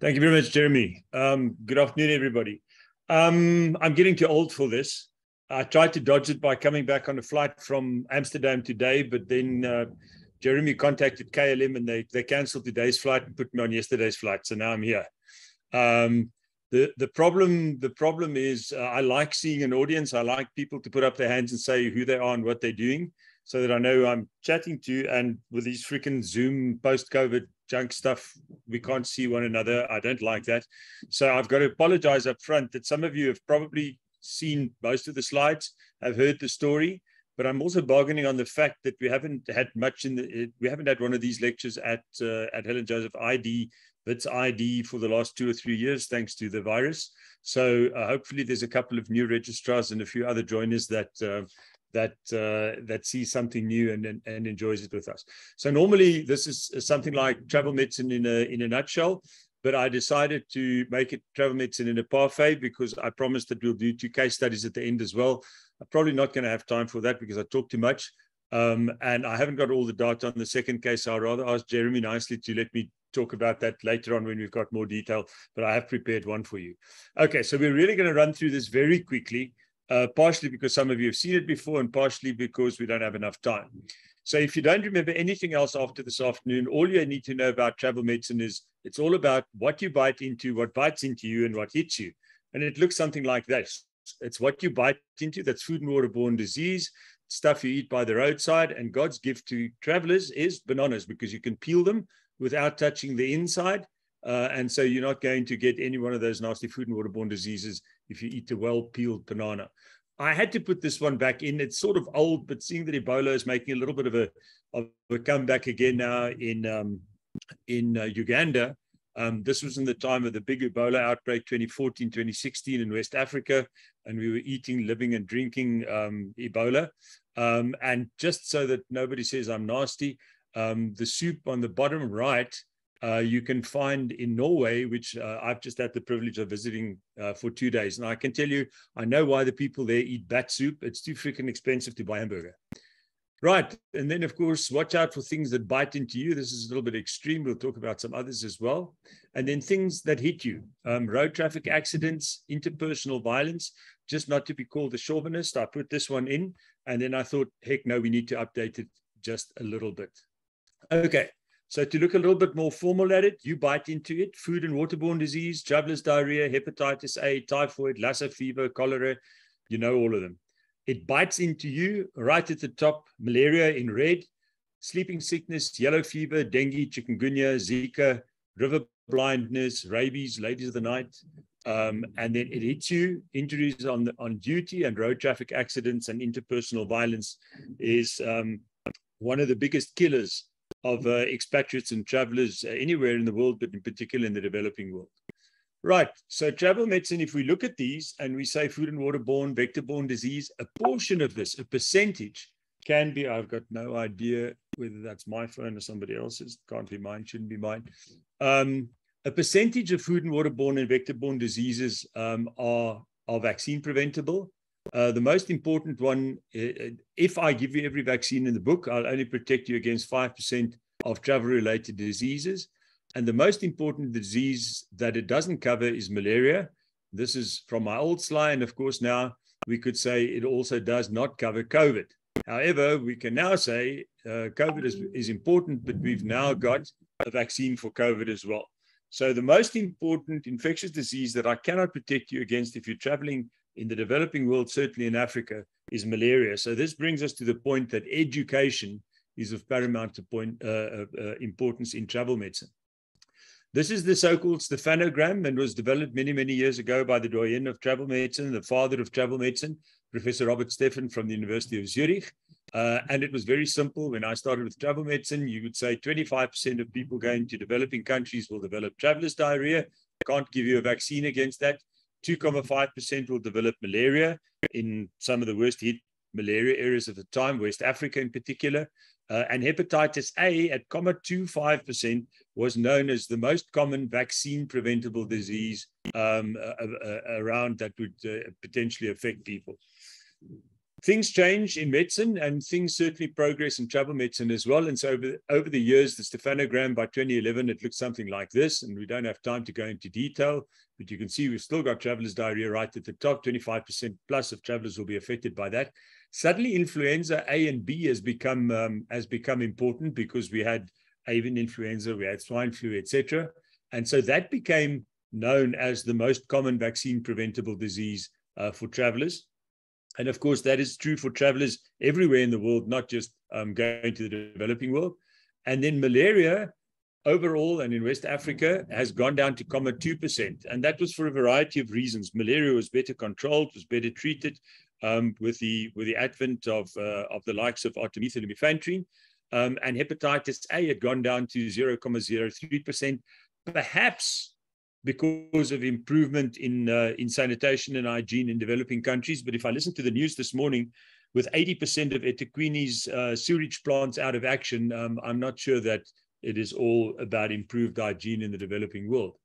Thank you very much, Jeremy. Good afternoon, everybody. I'm getting too old for this. I tried to dodge it by coming back on a flight from Amsterdam today, but then Jeremy contacted KLM and they canceled today's flight and put me on yesterday's flight. So now I'm here. The problem is I like seeing an audience. I like people to put up their hands and say who they are and what they're doing, so that I know I'm chatting to. And with these freaking Zoom post-COVID junk stuff, we can't see one another. I don't like that. So I've got to apologize up front that some of you have probably seen most of the slides, have heard the story, but I'm also bargaining on the fact that we haven't had much we haven't had one of these lectures at Helen Joseph Wits ID for the last 2 or 3 years, thanks to the virus. So hopefully there's a couple of new registrars and a few other joiners that sees something new and enjoys it with us. So normally this is something like travel medicine in a nutshell, but I decided to make it travel medicine in a parfait because I promised that we'll do 2 case studies at the end as well. I'm probably not going to have time for that because I talk too much. And I haven't got all the data on the second case. So I'd rather ask Jeremy nicely to let me talk about that later on when we've got more detail, but I have prepared one for you. Okay, so we're really going to run through this very quickly. Partially because some of you have seen it before and partially because we don't have enough time. So if you don't remember anything else after this afternoon, all you need to know about travel medicine is it's all about what you bite into, what bites into you, and what hits you. And it looks something like this. It's what you bite into, that's food and waterborne disease, stuff you eat by the roadside. And God's gift to travelers is bananas, because you can peel them without touching the inside. And so you're not going to get any one of those nasty food and waterborne diseases if you eat a well-peeled banana. I had to put this one back in. It's sort of old, but seeing that Ebola is making a little bit of a comeback again now in Uganda. This was in the time of the big Ebola outbreak, 2014, 2016 in West Africa, and we were eating, living, and drinking Ebola. And just so that nobody says I'm nasty, the soup on the bottom right, you can find in Norway, which I've just had the privilege of visiting for 2 days. And I can tell you, I know why the people there eat bat soup. It's too freaking expensive to buy a hamburger. Right. And then, of course, watch out for things that bite into you. This is a little bit extreme. We'll talk about some others as well. And then things that hit you. Road traffic accidents, interpersonal violence. Just not to be called a chauvinist, I put this one in. And then I thought, heck no, we need to update it just a little bit. Okay. So to look a little bit more formal at it, you bite into it: food and waterborne disease, traveler's diarrhea, hepatitis A, typhoid, Lassa fever, cholera, you know all of them. It bites into you right at the top: malaria in red, sleeping sickness, yellow fever, dengue, chikungunya, Zika, river blindness, rabies, ladies of the night. And then it hits you: injuries on duty, and road traffic accidents and interpersonal violence is one of the biggest killers of expatriates and travelers anywhere in the world, but in particular in the developing world. Right, so travel medicine, if we look at these and we say food and waterborne, vector-borne disease, a portion of this, a percentage, can be, I've got no idea whether that's my phone or somebody else's, can't be mine, shouldn't be mine. A percentage of food and waterborne and vector-borne diseases are vaccine preventable. The most important one, if I give you every vaccine in the book, I'll only protect you against 5% of travel-related diseases. And the most important disease that it doesn't cover is malaria. This is from my old slide. And of course, now we could say it also does not cover COVID. However, we can now say COVID is important, but we've now got a vaccine for COVID as well. So the most important infectious disease that I cannot protect you against if you're traveling in the developing world, certainly in Africa, is malaria. So this brings us to the point that education is of paramount importance in travel medicine. This is the so-called stephanogram, and was developed many, many years ago by the doyen of travel medicine, the father of travel medicine, Professor Robert Stephan from the University of Zurich. And it was very simple. When I started with travel medicine, you would say 25% of people going to developing countries will develop traveler's diarrhea. Can't give you a vaccine against that. 2.5% will develop malaria in some of the worst hit malaria areas of the time, West Africa in particular. And hepatitis A at 0.25% was known as the most common vaccine preventable disease around that would potentially affect people. things change in medicine, and things certainly progress in travel medicine as well. And so over the years, the stephanogram by 2011, it looked something like this. And we don't have time to go into detail, but you can see we've still got travelers' diarrhea right at the top. 25% plus of travelers will be affected by that. Suddenly, influenza A and B has become important, because we had avian influenza, we had swine flu, etc. And so that became known as the most common vaccine preventable disease for travelers. And of course, that is true for travelers everywhere in the world, not just going to the developing world. And then malaria overall and in West Africa has gone down to 2%. And that was for a variety of reasons. Malaria was better controlled, was better treated with the advent of the likes of artemether and lumefantrine. And hepatitis A had gone down to 0.03%, perhaps because of improvement in sanitation and hygiene in developing countries. But if I listen to the news this morning, with 80% of eThekwini's sewage plants out of action, I'm not sure that it is all about improved hygiene in the developing world.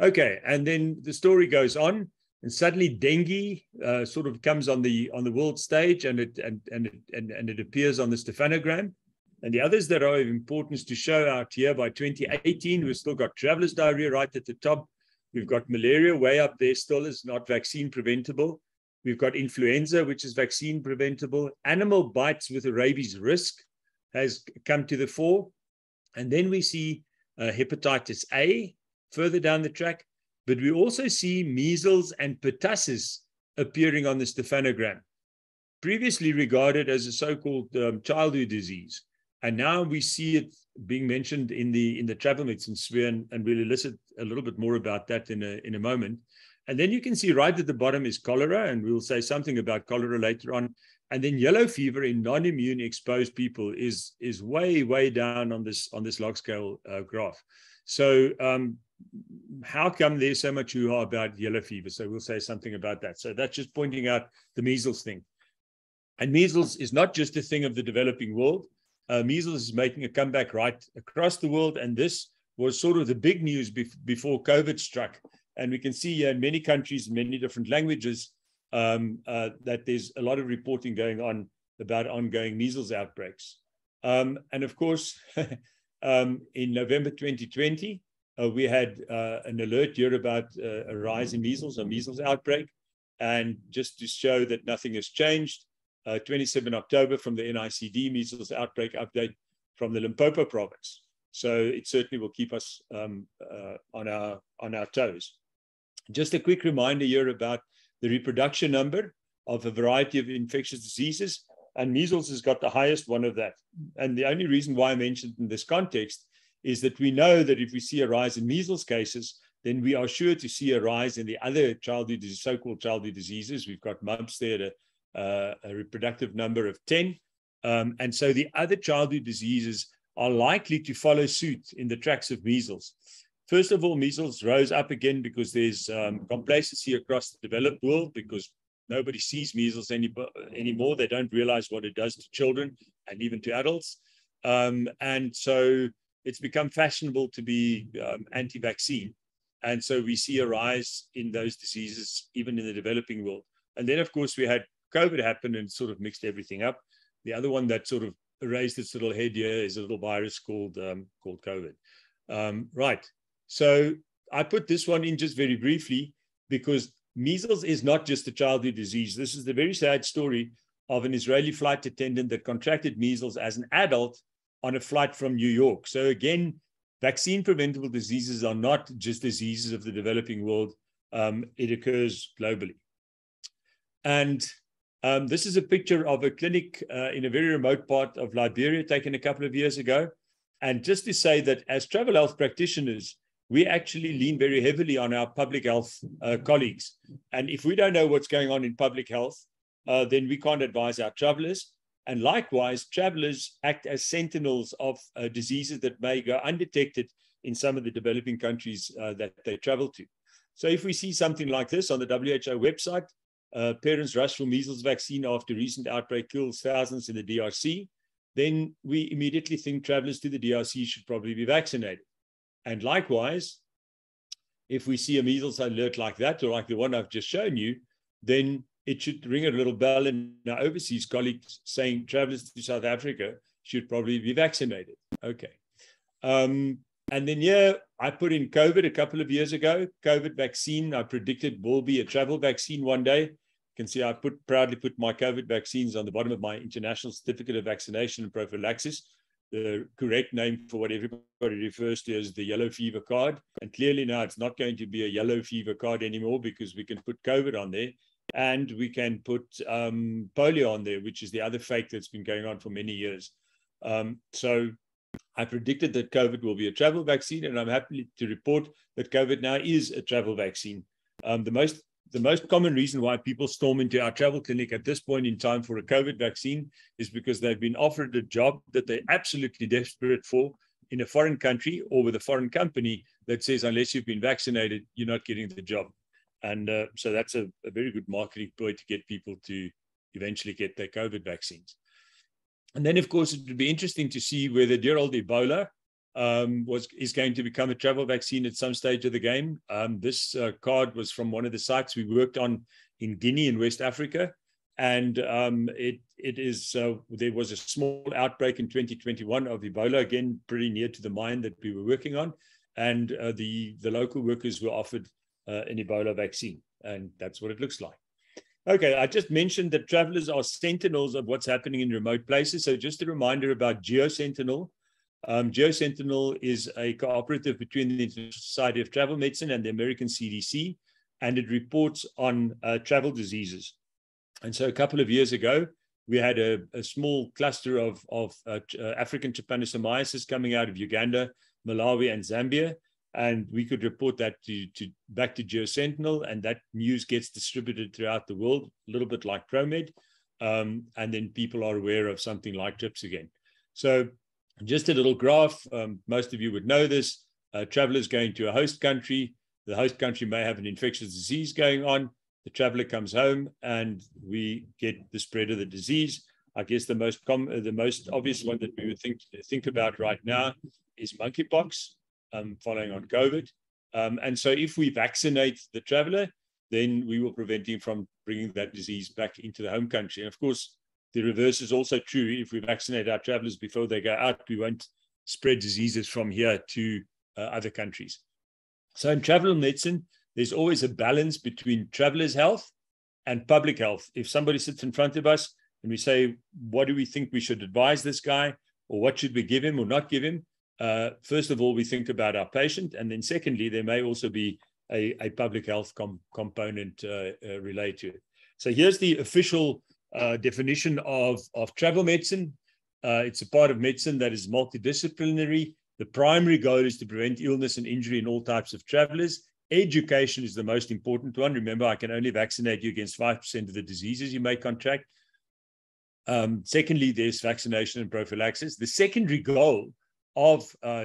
Okay, and then the story goes on, and suddenly dengue sort of comes on the world stage, and it appears on the stephanogram. And the others that are of importance to show out here, by 2018, we've still got travelers' diarrhea right at the top. We've got malaria way up there still, is not vaccine preventable. We've got influenza, which is vaccine preventable. Animal bites with a rabies risk has come to the fore. And then we see hepatitis A further down the track. But we also see measles and pertussis appearing on the stephanogram, previously regarded as a so-called childhood disease. And now we see it being mentioned in the travel medicine sphere, and we'll elicit a little bit more about that in a moment. And then you can see right at the bottom is cholera, and we'll say something about cholera later on. And then yellow fever in non-immune exposed people is way down on this log scale graph. So how come there's so much hoo-ha about yellow fever? So we'll say something about that. So that's just pointing out the measles thing. And measles is not just a thing of the developing world. Measles is making a comeback right across the world, and this was sort of the big news before COVID struck. And we can see in many countries, many different languages, that there's a lot of reporting going on about ongoing measles outbreaks. And of course, in November 2020, we had an alert here about a rise in measles, a measles outbreak. And just to show that nothing has changed, 27 October from the NICD measles outbreak update from the Limpopo province. So it certainly will keep us on our toes. Just a quick reminder here about the reproduction number of a variety of infectious diseases, and measles has got the highest one of that. And the only reason why I mentioned in this context is that we know that if we see a rise in measles cases, then we are sure to see a rise in the other childhood, so-called childhood diseases. We've got mumps there at a reproductive number of 10. And so the other childhood diseases are likely to follow suit in the tracks of measles. First of all, measles rose up again because there's complacency across the developed world, because nobody sees measles anymore. They don't realize what it does to children and even to adults. And so it's become fashionable to be anti-vaccine. And so we see a rise in those diseases, even in the developing world. And then, of course, we had COVID happen and sort of mixed everything up. The other one that sort of raised its little head here is a little virus called COVID. Right. So I put this one in just very briefly because measles is not just a childhood disease. This is the very sad story of an Israeli flight attendant that contracted measles as an adult on a flight from New York. So again, vaccine preventable diseases are not just diseases of the developing world. It occurs globally. And this is a picture of a clinic in a very remote part of Liberia taken a couple of years ago. And just to say that as travel health practitioners, we actually lean very heavily on our public health colleagues. And if we don't know what's going on in public health, then we can't advise our travelers. And likewise, travelers act as sentinels of diseases that may go undetected in some of the developing countries that they travel to. So if we see something like this on the WHO website, parents rush for measles vaccine after recent outbreak kills thousands in the DRC, then we immediately think travelers to the DRC should probably be vaccinated. And likewise, if we see a measles alert like that, or like the one I've just shown you, then it should ring a little bell in our overseas colleagues saying travelers to South Africa should probably be vaccinated. Okay. And then, yeah, I put in COVID a couple of years ago. COVID vaccine, I predicted will be a travel vaccine one day. You can see I proudly put my COVID vaccines on the bottom of my International Certificate of Vaccination and Prophylaxis, the correct name for what everybody refers to as the yellow fever card. And clearly now it's not going to be a yellow fever card anymore, because we can put COVID on there, and we can put polio on there, which is the other fake that's been going on for many years. So I predicted that COVID will be a travel vaccine, and I'm happy to report that COVID now is a travel vaccine. The most common reason why people storm into our travel clinic at this point in time for a COVID vaccine is because they've been offered a job that they're absolutely desperate for in a foreign country, or with a foreign company that says, unless you've been vaccinated, you're not getting the job. And so that's a very good marketing ploy to get people to eventually get their COVID vaccines. And then, of course, it would be interesting to see whether dear old Ebola is going to become a travel vaccine at some stage of the game. This card was from one of the sites we worked on in Guinea in West Africa. And there was a small outbreak in 2021 of Ebola, again, pretty near to the mine that we were working on. And the local workers were offered an Ebola vaccine. And that's what it looks like. Okay, I just mentioned that travelers are sentinels of what's happening in remote places. So just a reminder about GeoSentinel. GeoSentinel is a cooperative between the International Society of Travel Medicine and the American CDC, and it reports on travel diseases. And so a couple of years ago, we had a small cluster of African trypanosomiasis coming out of Uganda, Malawi, and Zambia. And we could report that back to GeoSentinel, and that news gets distributed throughout the world, a little bit like ProMed. And then people are aware of something like TRIPS again. So just a little graph. Most of you would know this. Travelers going to a host country. The host country may have an infectious disease going on. The traveler comes home, and we get the spread of the disease. I guess the most obvious one that we would think about right now is monkeypox, following on COVID. And so if we vaccinate the traveler, then we will prevent him from bringing that disease back into the home country. And of course, the reverse is also true. If we vaccinate our travelers before they go out, we won't spread diseases from here to other countries. So in travel medicine, there's always a balance between travelers' health and public health. If somebody sits in front of us and we say, what do we think we should advise this guy, or what should we give him or not give him? First of all, we think about our patient. And then secondly, there may also be a public health component related to it. So here's the official definition of travel medicine. It's a part of medicine that is multidisciplinary. The primary goal is to prevent illness and injury in all types of travelers. Education is the most important one. Remember, I can only vaccinate you against 5% of the diseases you may contract. Secondly, there's vaccination and prophylaxis. The secondary goal of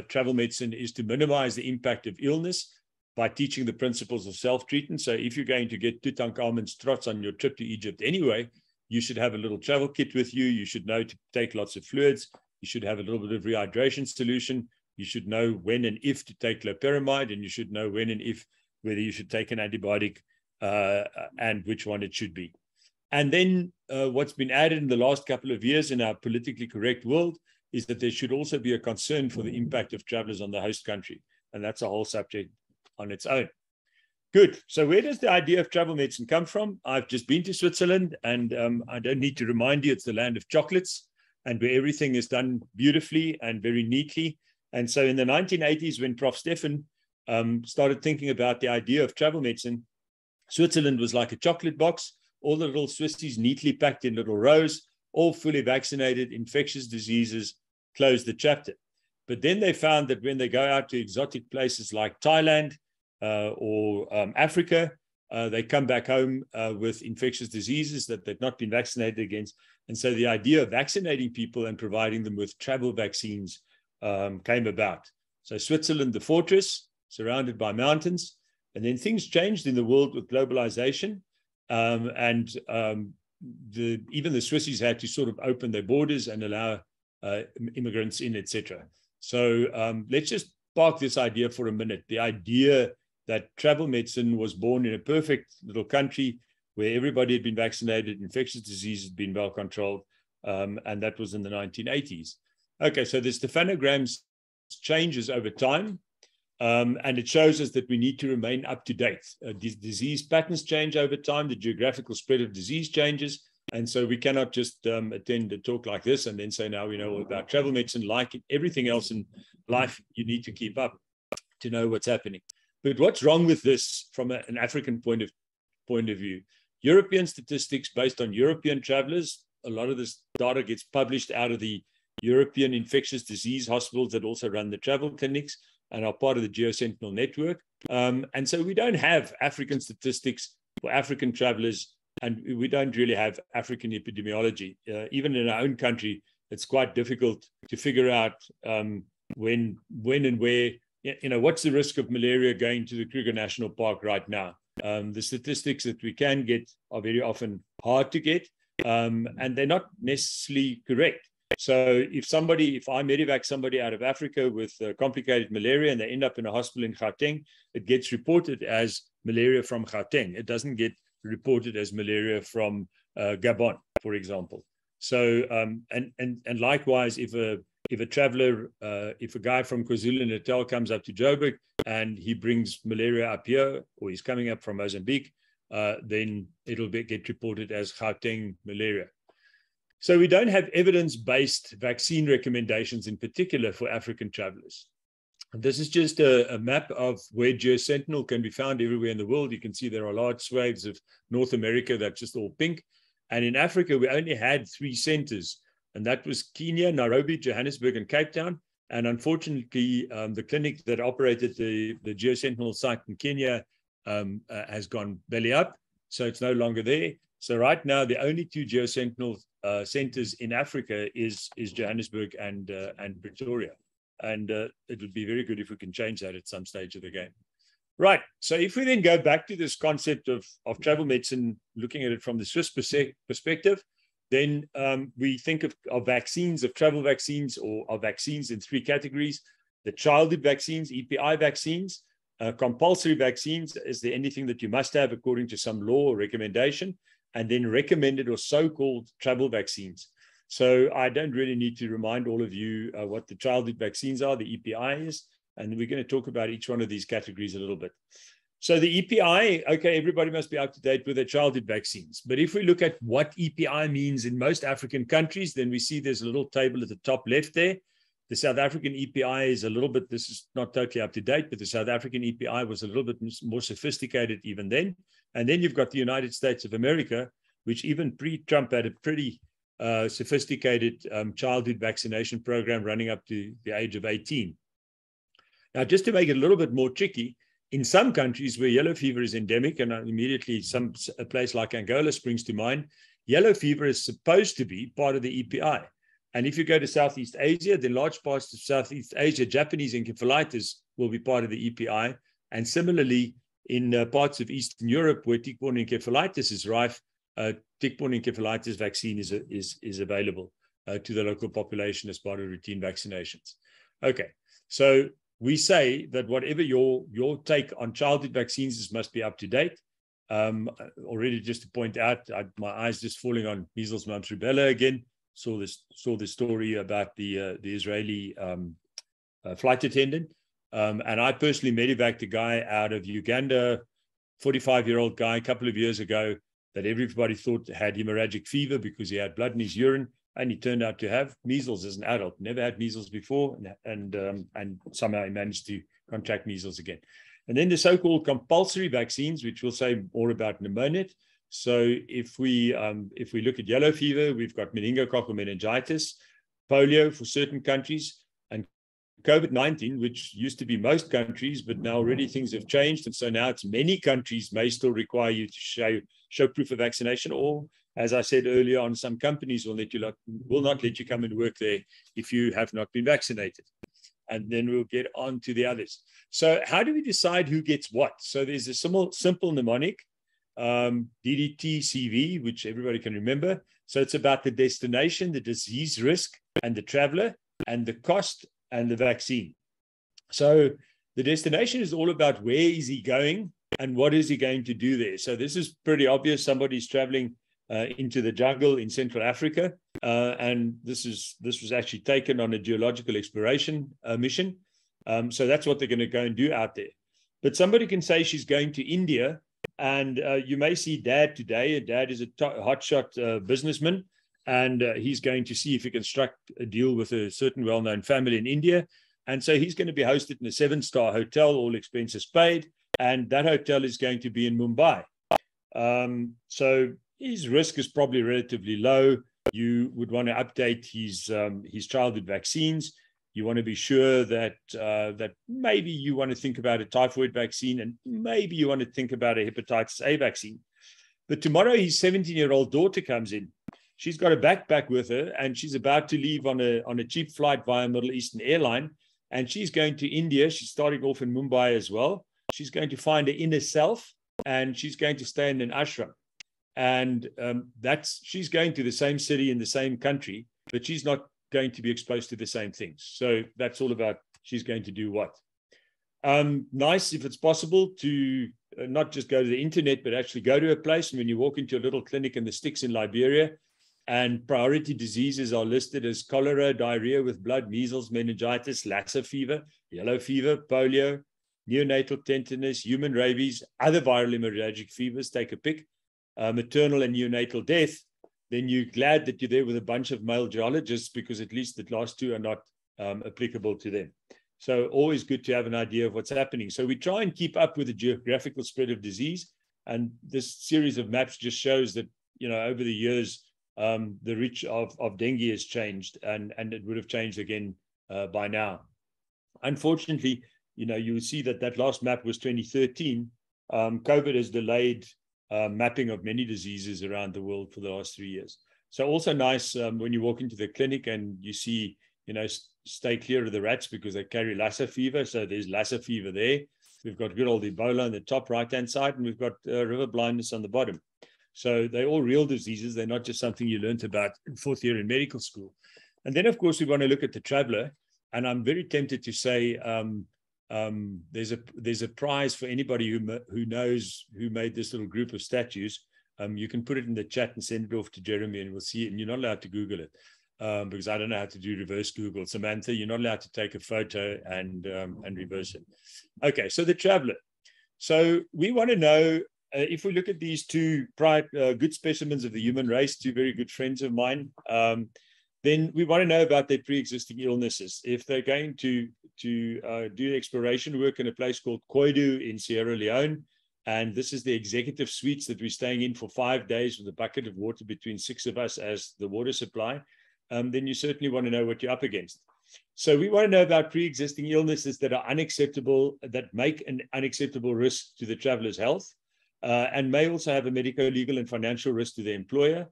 travel medicine is to minimize the impact of illness by teaching the principles of self-treatment. So if you're going to get Tutankhamun's trots on your trip to Egypt anyway, you should have a little travel kit with you. You should know to take lots of fluids. You should have a little bit of rehydration solution. You should know when and if to take loperamide, and you should know when and if whether you should take an antibiotic and which one it should be. And then what's been added in the last couple of years in our politically correct world is that there should also be a concern for the impact of travelers on the host country. And that's a whole subject on its own. Good. So where does the idea of travel medicine come from? I've just been to Switzerland, and I don't need to remind you, it's the land of chocolates, and where everything is done beautifully and very neatly. And so in the 1980s, when Prof. Stefan started thinking about the idea of travel medicine, Switzerland was like a chocolate box, all the little Swissies neatly packed in little rows, all fully vaccinated, infectious diseases, closed the chapter. But then they found that when they go out to exotic places like Thailand or Africa, they come back home with infectious diseases that they've not been vaccinated against. And so the idea of vaccinating people and providing them with travel vaccines came about. So Switzerland, the fortress, surrounded by mountains. And then things changed in the world with globalization. Even the Swissies had to sort of open their borders and allow immigrants in, etc. So let's just park this idea for a minute. The idea that travel medicine was born in a perfect little country where everybody had been vaccinated, infectious disease had been well controlled, and that was in the 1980s. Okay, so the stephanogram changes over time, and it shows us that we need to remain up to date. Disease patterns change over time, the geographical spread of disease changes, and so we cannot just attend a talk like this and then say, now we know all about travel medicine. Like everything else in life, you need to keep up to know what's happening. But what's wrong with this from an African point of view? European statistics based on European travelers, a lot of this data gets published out of the European infectious disease hospitals that also run the travel clinics and are part of the Geosentinel network. And so we don't have African statistics for African travelers, and we don't really have African epidemiology. Even in our own country, it's quite difficult to figure out when and where, what's the risk of malaria going to the Kruger National Park right now. The statistics that we can get are very often hard to get, and they're not necessarily correct. So if I medevac somebody out of Africa with complicated malaria and they end up in a hospital in Gauteng, it gets reported as malaria from Gauteng. It doesn't get reported as malaria from Gabon, for example. So and likewise, if a traveler, if a guy from KwaZulu-Natal comes up to Joburg and he brings malaria up here, or he's coming up from Mozambique, then it'll get reported as Gauteng malaria. So we don't have evidence-based vaccine recommendations in particular for African travelers. And this is just a map of where Geosentinel can be found everywhere in the world. You can see there are large swathes of North America that's just all pink. And in Africa, we only had 3 centers, and that was Kenya, Nairobi, Johannesburg, and Cape Town. And unfortunately, the clinic that operated the Geosentinel site in Kenya has gone belly up, so it's no longer there. So right now, the only 2 Geosentinel centers in Africa is Johannesburg and Pretoria. And it would be very good if we can change that at some stage of the game. Right. So if we then go back to this concept of travel medicine, looking at it from the Swiss perspective, then we think of vaccines, of travel vaccines, or of vaccines in 3 categories: the childhood vaccines, EPI vaccines, compulsory vaccines. Is there anything that you must have according to some law or recommendation? And then recommended or so-called travel vaccines. So I don't really need to remind all of you what the childhood vaccines are, the EPI is, and we're going to talk about each one of these categories a little bit. So the EPI, okay, everybody must be up to date with their childhood vaccines. But if we look at what EPI means in most African countries, then we see there's a little table at the top left there. The South African EPI is a little bit, this is not totally up to date, but the South African EPI was a little bit more sophisticated even then. And then you've got the United States of America, which even pre-Trump had a pretty sophisticated childhood vaccination program running up to the age of 18. Now, just to make it a little bit more tricky, in some countries where yellow fever is endemic, and immediately a place like Angola springs to mind, yellow fever is supposed to be part of the EPI. And if you go to Southeast Asia, then large parts of Southeast Asia, Japanese encephalitis will be part of the EPI. And similarly, in parts of Eastern Europe where tick-borne encephalitis is rife, tick-borne encephalitis vaccine is available to the local population as part of routine vaccinations. Okay, so we say that whatever your take on childhood vaccines is must be up to date. Already, just to point out, my eyes just falling on measles, mumps, rubella again. Saw the story about the Israeli flight attendant. And I personally medevaced a guy out of Uganda, 45-year-old guy, a couple of years ago, that everybody thought had hemorrhagic fever because he had blood in his urine, and he turned out to have measles as an adult. Never had measles before, and somehow he managed to contract measles again. And then the so-called compulsory vaccines, which we'll say more about in a minute. So if we look at yellow fever, we've got meningococcal meningitis, polio for certain countries, and COVID-19, which used to be most countries, but now already things have changed. And so now it's many countries may still require you to show proof of vaccination, or, as I said earlier on, some companies will not let you come and work there if you have not been vaccinated. And then we'll get on to the others. So how do we decide who gets what? So there's a simple mnemonic, DDT-CV, which everybody can remember. So it's about the destination, the disease risk, and the traveler, and the cost, and the vaccine. So the destination is all about where is he going And what is he going to do there? So this is pretty obvious. Somebody's traveling into the jungle in Central Africa. And this was actually taken on a geological exploration mission. So that's what they're going to go and do out there. But somebody can say she's going to India, and you may see Dad today. Dad is a hotshot businessman, and he's going to see if he can strike a deal with a certain well-known family in India. And so he's going to be hosted in a 7-star hotel, all expenses paid, and that hotel is going to be in Mumbai. So his risk is probably relatively low. You would want to update his childhood vaccines. You want to be sure that that maybe you want to think about a typhoid vaccine, and maybe you want to think about a hepatitis A vaccine. But tomorrow his 17-year-old daughter comes in. She's got a backpack with her, and she's about to leave on a cheap flight via Middle Eastern airline, and she's going to India. She's starting off in Mumbai as well. She's going to find her inner self, and she's going to stay in an ashram. And she's going to the same city in the same country, but she's not going to be exposed to the same things. So that's all about she's going to do what. Nice if it's possible to not just go to the internet, but actually go to a place. And when you walk into a little clinic in the sticks in Liberia, and priority diseases are listed as cholera, diarrhea with blood, measles, meningitis, Lassa fever, yellow fever, polio, neonatal tetanus, human rabies, other viral hemorrhagic fevers, take a pick, maternal and neonatal death, then you're glad that you're there with a bunch of male geologists, because at least the last two are not applicable to them. So always good to have an idea of what's happening. So we try and keep up with the geographical spread of disease. And this series of maps just shows that, over the years, the reach of dengue has changed, and it would have changed again by now. Unfortunately, you would see that last map was 2013. COVID has delayed mapping of many diseases around the world for the last 3 years. So also nice when you walk into the clinic and you see, stay clear of the rats because they carry Lassa fever. So there's Lassa fever there. We've got good old Ebola on the top right-hand side, and we've got river blindness on the bottom. So they're all real diseases. They're not just something you learned about in 4th year in medical school. And then, of course, we want to look at the traveler. And I'm very tempted to say there's a prize for anybody who knows who made this little group of statues. You can put it in the chat and send it off to Jeremy, and we'll see it. And you're not allowed to Google it because I don't know how to do reverse Google. Samantha, you're not allowed to take a photo and reverse it. Okay, so the traveler. So we want to know, if we look at these two good specimens of the human race, two very good friends of mine, then we want to know about their pre-existing illnesses. If they're going to do exploration work in a place called Koidu in Sierra Leone, and this is the executive suites that we're staying in for 5 days with a bucket of water between 6 of us as the water supply, then you certainly want to know what you're up against. So we want to know about pre-existing illnesses that are unacceptable, that make an unacceptable risk to the traveler's health, and may also have a medical, legal, and financial risk to the employer.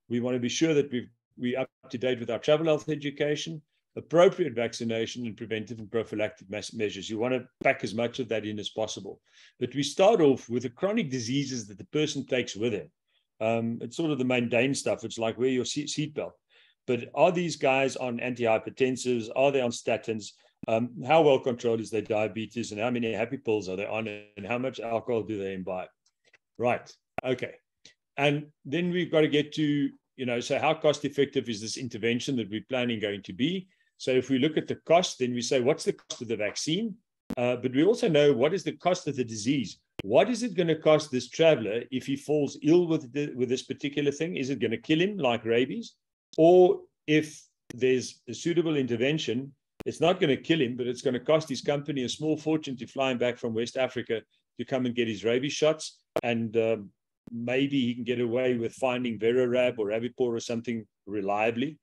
We want to be sure that we're up to date with our travel health education, appropriate vaccination, and preventive and prophylactic measures. You want to pack as much of that in as possible. But we start off with the chronic diseases that the person takes with him. It's sort of the mundane stuff. It's like wear your seatbelt. But are these guys on antihypertensives? Are they on statins? How well controlled is their diabetes? And how many happy pills are they on? And how much alcohol do they imbibe? Right. Okay. And then we've got to get to, so how cost effective is this intervention that we're planning going to be? So if we look at the cost, then we say, what's the cost of the vaccine? But we also know what is the cost of the disease. What is it going to cost this traveler if he falls ill with this particular thing? Is it going to kill him like rabies? Or if there's a suitable intervention, it's not going to kill him, but it's going to cost his company a small fortune to fly him back from West Africa to come and get his rabies shots. And maybe he can get away with finding Verorab or Rabipur or something reliably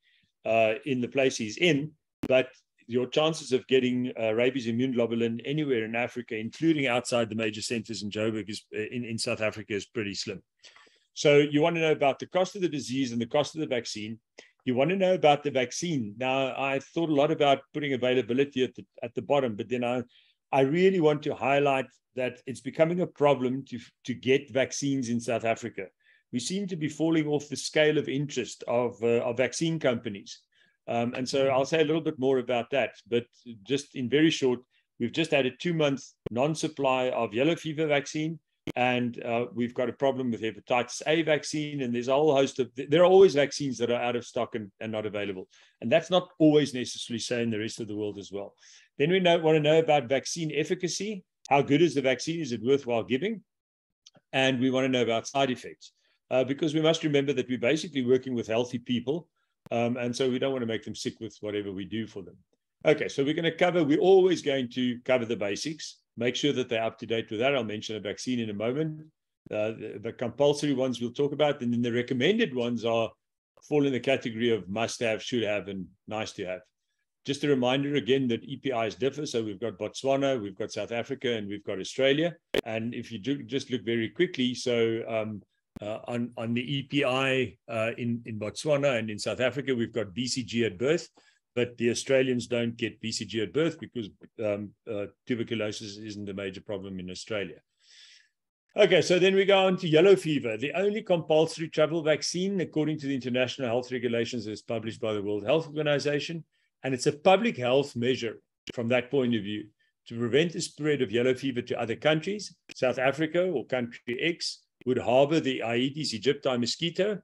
in the place he's in. But your chances of getting rabies immune globulin anywhere in Africa, including outside the major centers in Joburg, in South Africa, is pretty slim. So you want to know about the cost of the disease and the cost of the vaccine. You want to know about the vaccine. Now, I thought a lot about putting availability at the bottom, but then I really want to highlight that it's becoming a problem to get vaccines in South Africa. We seem to be falling off the scale of interest of vaccine companies. And so I'll say a little bit more about that. But just in very short, we've just had a 2-month non-supply of yellow fever vaccine. and we've got a problem with hepatitis A vaccine, and there's a whole host of, there are always vaccines that are out of stock and not available. And that's not always necessarily so in the rest of the world as well. Then we want to know about vaccine efficacy. How good is the vaccine? Is it worthwhile giving? And we want to know about side effects, because we must remember that we're basically working with healthy people. And so we don't want to make them sick with whatever we do for them. Okay, so we're always going to cover the basics, make sure that they're up to date with that. I'll mention a vaccine in a moment. The compulsory ones we'll talk about, and then the recommended ones fall in the category of must have, should have, and nice to have. Just a reminder again that EPIs differ. So we've got Botswana, we've got South Africa, and we've got Australia. And if you just look very quickly, so on the EPI in Botswana and in South Africa, we've got BCG at birth, but the Australians don't get BCG at birth because tuberculosis isn't a major problem in Australia. Okay, so then we go on to yellow fever, the only compulsory travel vaccine according to the international health regulations that is published by the World Health Organization. And it's a public health measure from that point of view to prevent the spread of yellow fever to other countries. South Africa or country X would harbor the Aedes aegypti mosquito,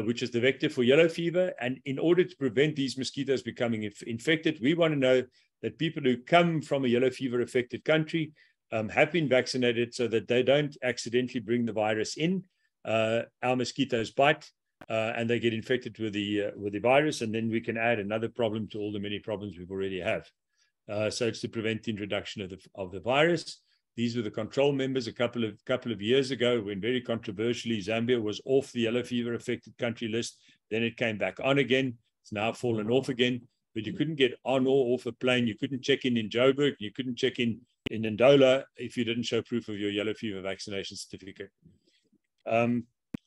which is the vector for yellow fever. And in order to prevent these mosquitoes becoming infected, we want to know that people who come from a yellow fever affected country have been vaccinated so that they don't accidentally bring the virus in. Our mosquitoes bite and they get infected with the virus, and then we can add another problem to all the many problems we've already have. So it's to prevent the introduction of the virus. These were the control members a couple of years ago when very controversially Zambia was off the yellow fever affected country list. Then it came back on again. It's now fallen off again, but you couldn't get on or off a plane. You couldn't check in Joburg. You couldn't check in Ndola if you didn't show proof of your yellow fever vaccination certificate.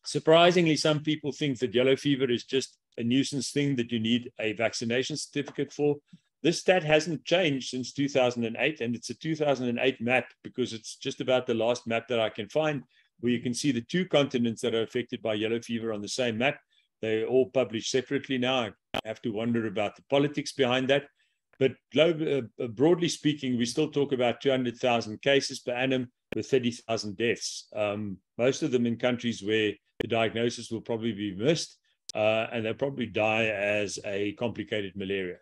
Surprisingly, some people think that yellow fever is just a nuisance thing that you need a vaccination certificate for. This stat hasn't changed since 2008, and it's a 2008 map because it's just about the last map that I can find where you can see the two continents that are affected by yellow fever on the same map. They're all published separately now. I have to wonder about the politics behind that. But broadly speaking, we still talk about 200,000 cases per annum with 30,000 deaths, most of them in countries where the diagnosis will probably be missed, and they'll probably die as a complicated malaria.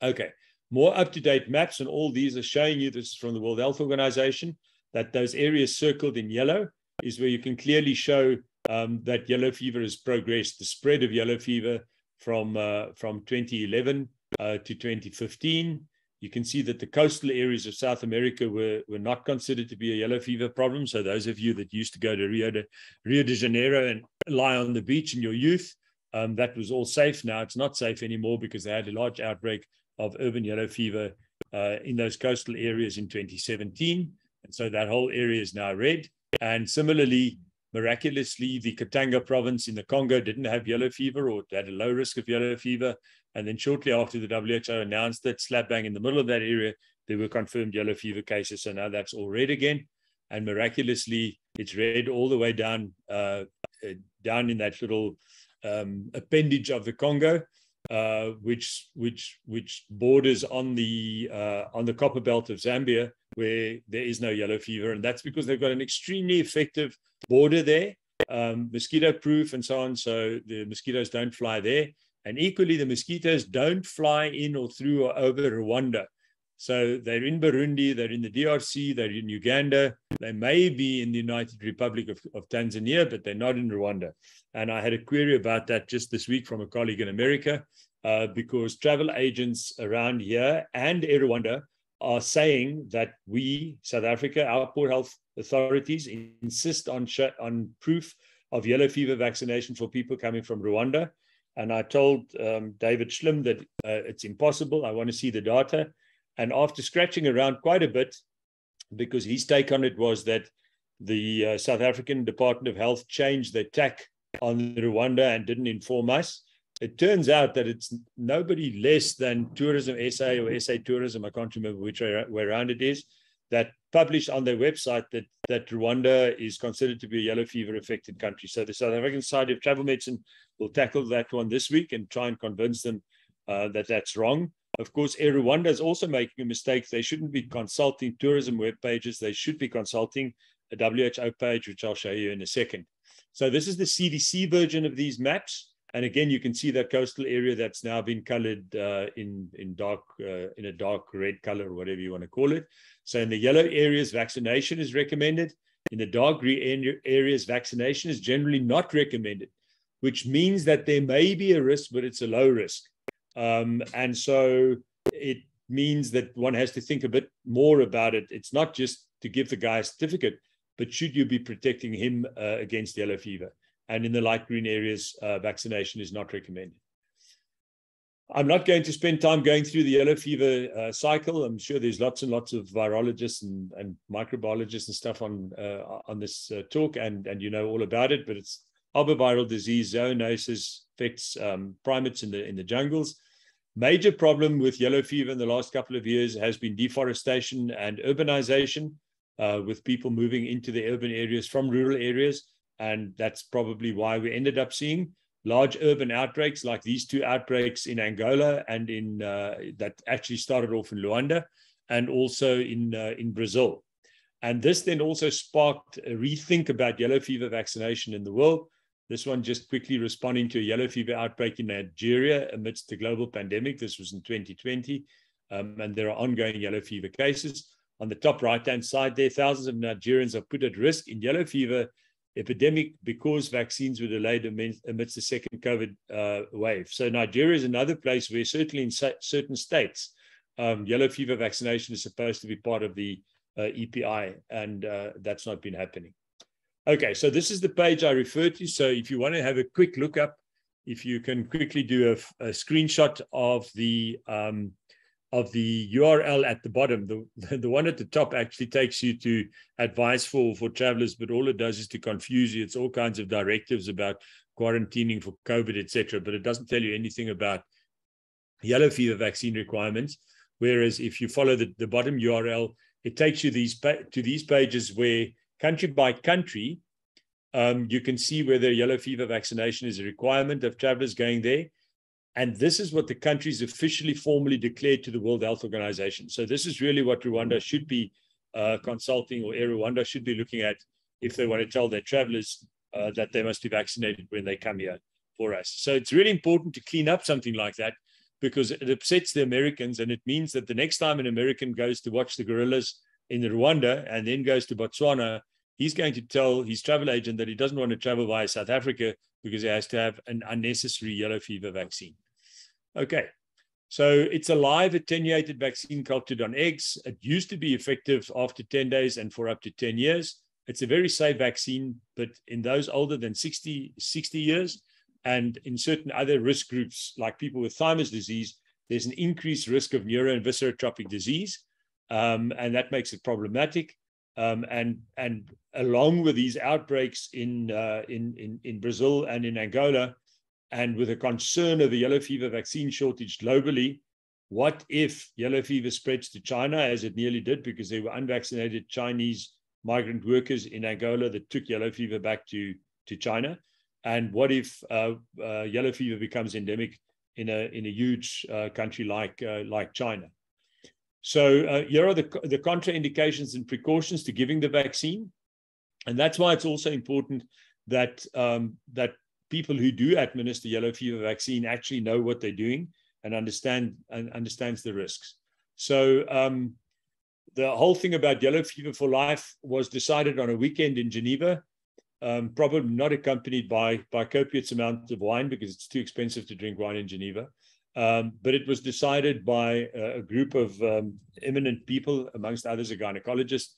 Okay, more up-to-date maps, and all these are showing you, this is from the World Health Organization, that those areas circled in yellow is where you can clearly show that yellow fever has progressed, the spread of yellow fever from 2011 to 2015. You can see that the coastal areas of South America were not considered to be a yellow fever problem. So those of you that used to go to Rio de Janeiro and lie on the beach in your youth, that was all safe. Now it's not safe anymore because they had a large outbreak of urban yellow fever in those coastal areas in 2017. And so that whole area is now red. And similarly, miraculously, the Katanga province in the Congo didn't have yellow fever or had a low risk of yellow fever. And then shortly after the WHO announced that, slap bang in the middle of that area, there were confirmed yellow fever cases. So now that's all red again. And miraculously, it's red all the way down, down in that little appendage of the Congo, which borders on the copper belt of Zambia, where there is no yellow fever. And that's because they've got an extremely effective border there, mosquito proof and so on. So the mosquitoes don't fly there. And equally, the mosquitoes don't fly in or through or over Rwanda. So they're in Burundi, they're in the DRC, they're in Uganda, they may be in the United Republic of Tanzania, but they're not in Rwanda. And I had a query about that just this week from a colleague in America, because travel agents around here and in Rwanda are saying that we, South Africa, our port health authorities insist on proof of yellow fever vaccination for people coming from Rwanda. And I told David Schlim that it's impossible. I want to see the data. And after scratching around quite a bit, because his take on it was that the South African Department of Health changed their tack on Rwanda and didn't inform us, it turns out that it's nobody less than Tourism SA or SA Tourism, I can't remember which way around it is, that published on their website that Rwanda is considered to be a yellow fever affected country. So the South African side of travel medicine will tackle that one this week and try and convince them that that's wrong. Of course, Air Rwanda is also making a mistake. They shouldn't be consulting tourism web pages. They should be consulting WHO page, which I'll show you in a second. So this is the CDC version of these maps. And again, you can see that coastal area that's now been colored in a dark red color, or whatever you want to call it. So in the yellow areas, vaccination is recommended. In the dark green areas, vaccination is generally not recommended, which means that there may be a risk, but it's a low risk. And so it means that one has to think a bit more about it. It's not just to give the guy a certificate, but should you be protecting him against yellow fever? And in the light green areas, vaccination is not recommended. I'm not going to spend time going through the yellow fever cycle. I'm sure there's lots and lots of virologists and microbiologists and stuff on this talk, and you know all about it. But it's arboviral disease, zoonosis, affects primates in the jungles. Major problem with yellow fever in the last couple of years has been deforestation and urbanization, with people moving into the urban areas from rural areas. And that's probably why we ended up seeing large urban outbreaks like these two outbreaks in Angola and in that actually started off in Luanda, and also in Brazil. And this then also sparked a rethink about yellow fever vaccination in the world. This one just quickly responding to a yellow fever outbreak in Nigeria amidst the global pandemic. This was in 2020, and there are ongoing yellow fever cases. On the top right-hand side there, thousands of Nigerians are put at risk in yellow fever epidemic because vaccines were delayed amidst the second COVID wave. So Nigeria is another place where certainly in certain states, yellow fever vaccination is supposed to be part of the EPI, and that's not been happening. Okay, so this is the page I referred to. So if you want to have a quick look up, if you can quickly do a screenshot of the URL at the bottom. The one at the top actually takes you to advice for travelers, but all it does is to confuse you. It's all kinds of directives about quarantining for COVID, etc., but it doesn't tell you anything about yellow fever vaccine requirements. Whereas if you follow the bottom URL, it takes you to these pages where country by country, you can see whether yellow fever vaccination is a requirement of travelers going there. And this is what the countries officially formally declared to the World Health Organization. So this is really what Rwanda should be consulting, or Air Rwanda should be looking at if they want to tell their travelers that they must be vaccinated when they come here for us. So it's really important to clean up something like that, because it upsets the Americans, and it means that the next time an American goes to watch the gorillas in Rwanda and then goes to Botswana, he's going to tell his travel agent that he doesn't want to travel via South Africa because he has to have an unnecessary yellow fever vaccine. Okay, so it's a live attenuated vaccine cultured on eggs. It used to be effective after 10 days and for up to 10 years. It's a very safe vaccine, but in those older than 60 years and in certain other risk groups like people with thymus disease, there's an increased risk of neuro and viscerotropic disease, and that makes it problematic. And along with these outbreaks in Brazil and in Angola, and with a concern of a yellow fever vaccine shortage globally, what if yellow fever spreads to China, as it nearly did, because there were unvaccinated Chinese migrant workers in Angola that took yellow fever back to China? And what if yellow fever becomes endemic in a huge country like China? So here are the contraindications and precautions to giving the vaccine. And that's why it's also important that people who do administer yellow fever vaccine actually know what they're doing and understands the risks. So the whole thing about yellow fever for life was decided on a weekend in Geneva, probably not accompanied by copious amounts of wine, because it's too expensive to drink wine in Geneva. But it was decided by a group of eminent people, amongst others a gynecologist,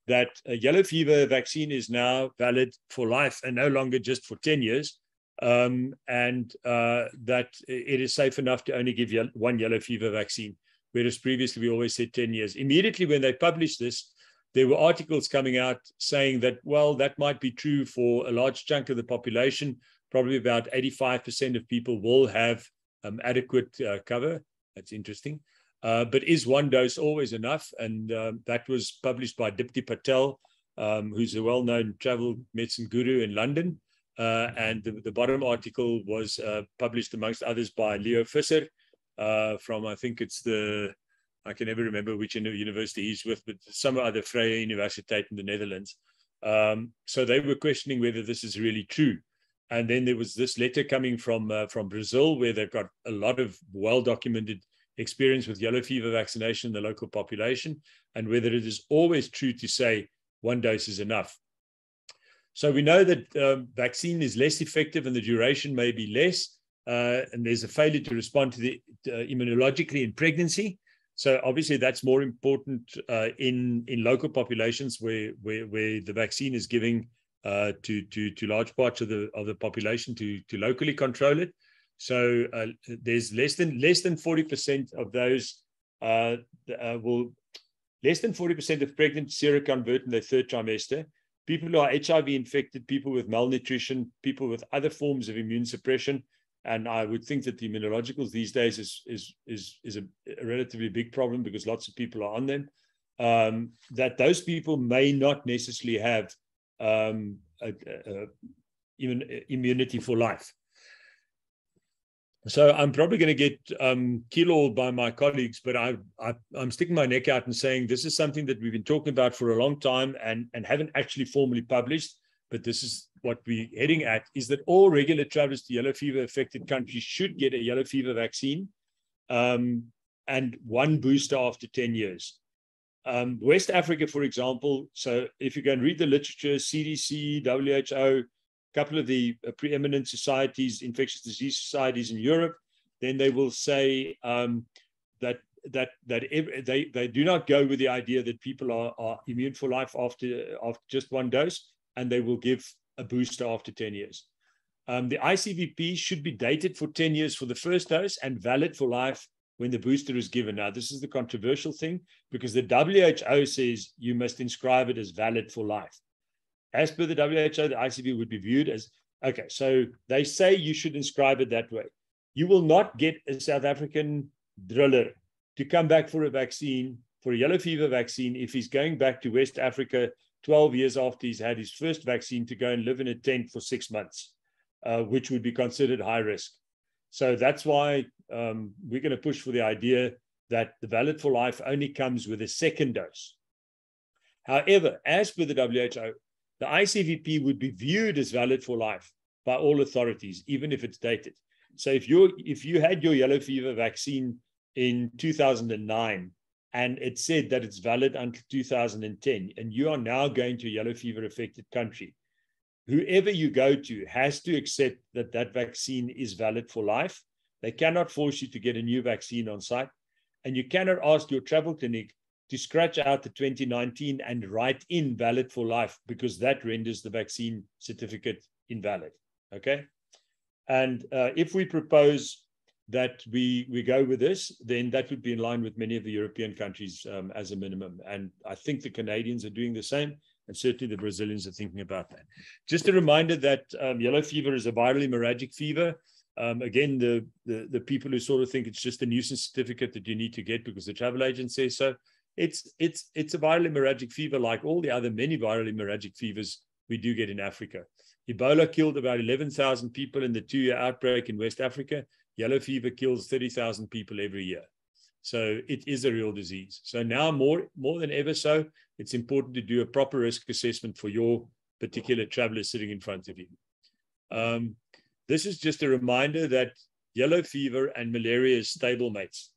that a yellow fever vaccine is now valid for life and no longer just for 10 years. And that it is safe enough to only give one yellow fever vaccine, whereas previously we always said 10 years. Immediately when they published this, there were articles coming out saying that, well, that might be true for a large chunk of the population. Probably about 85% of people will have adequate cover. That's interesting. But is one dose always enough? And that was published by Dipti Patel, who's a well-known travel medicine guru in London. And the bottom article was published amongst others by Leo Visser from, I think it's I can never remember which university he's with, but some other Vrije Universiteit in the Netherlands. So they were questioning whether this is really true. And then there was this letter coming from Brazil, where they've got a lot of well-documented experience with yellow fever vaccination in the local population, and whether it is always true to say one dose is enough. So we know that vaccine is less effective and the duration may be less, and there's a failure to respond to the immunologically in pregnancy. So obviously that's more important in local populations where the vaccine is giving to large parts of the population to locally control it. So there's less than 40% of those less than 40% of pregnant seroconvert in their third trimester. People who are HIV infected, people with malnutrition, people with other forms of immune suppression. And I would think that the immunologicals these days is a relatively big problem because lots of people are on them. That those people may not necessarily have immunity for life. So I'm probably going to get killed by my colleagues, but I'm sticking my neck out and saying this is something that we've been talking about for a long time and haven't actually formally published. But this is what we're heading at, is that all regular travelers to yellow fever affected countries should get a yellow fever vaccine and one booster after 10 years. West Africa, for example, so if you go and read the literature, CDC, WHO, a couple of the preeminent societies, infectious disease societies in Europe, then they will say that they do not go with the idea that people are immune for life after just one dose, and they will give a booster after 10 years. The ICVP should be dated for 10 years for the first dose and valid for life when the booster is given. Now, this is the controversial thing because the WHO says you must inscribe it as valid for life. As per the WHO, the ICV would be viewed as, okay, so they say you should inscribe it that way. You will not get a South African driller to come back for a vaccine, for a yellow fever vaccine, if he's going back to West Africa 12 years after he's had his first vaccine to go and live in a tent for 6 months, which would be considered high risk. So that's why we're going to push for the idea that the valid for life only comes with a second dose. However, as per the WHO, the ICVP would be viewed as valid for life by all authorities, even if it's dated. So if you had your yellow fever vaccine in 2009 and it said that it's valid until 2010, and you are now going to a yellow fever affected country, whoever you go to has to accept that that vaccine is valid for life. They cannot force you to get a new vaccine on site, and you cannot ask your travel clinic to scratch out the 2019 and write in valid for life, because that renders the vaccine certificate invalid. Okay. And if we propose that we go with this, then that would be in line with many of the European countries as a minimum. And I think the Canadians are doing the same, and certainly the Brazilians are thinking about that. Just a reminder that yellow fever is a viral hemorrhagic fever. Again, the people who sort of think it's just a nuisance certificate that you need to get because the travel agent says so, it's a viral hemorrhagic fever like all the other many viral hemorrhagic fevers we do get in Africa. Ebola killed about 11,000 people in the 2-year outbreak in West Africa. Yellow fever kills 30,000 people every year. So it is a real disease. So now more than ever so, it's important to do a proper risk assessment for your particular traveler sitting in front of you. This is just a reminder that yellow fever and malaria is stable mates.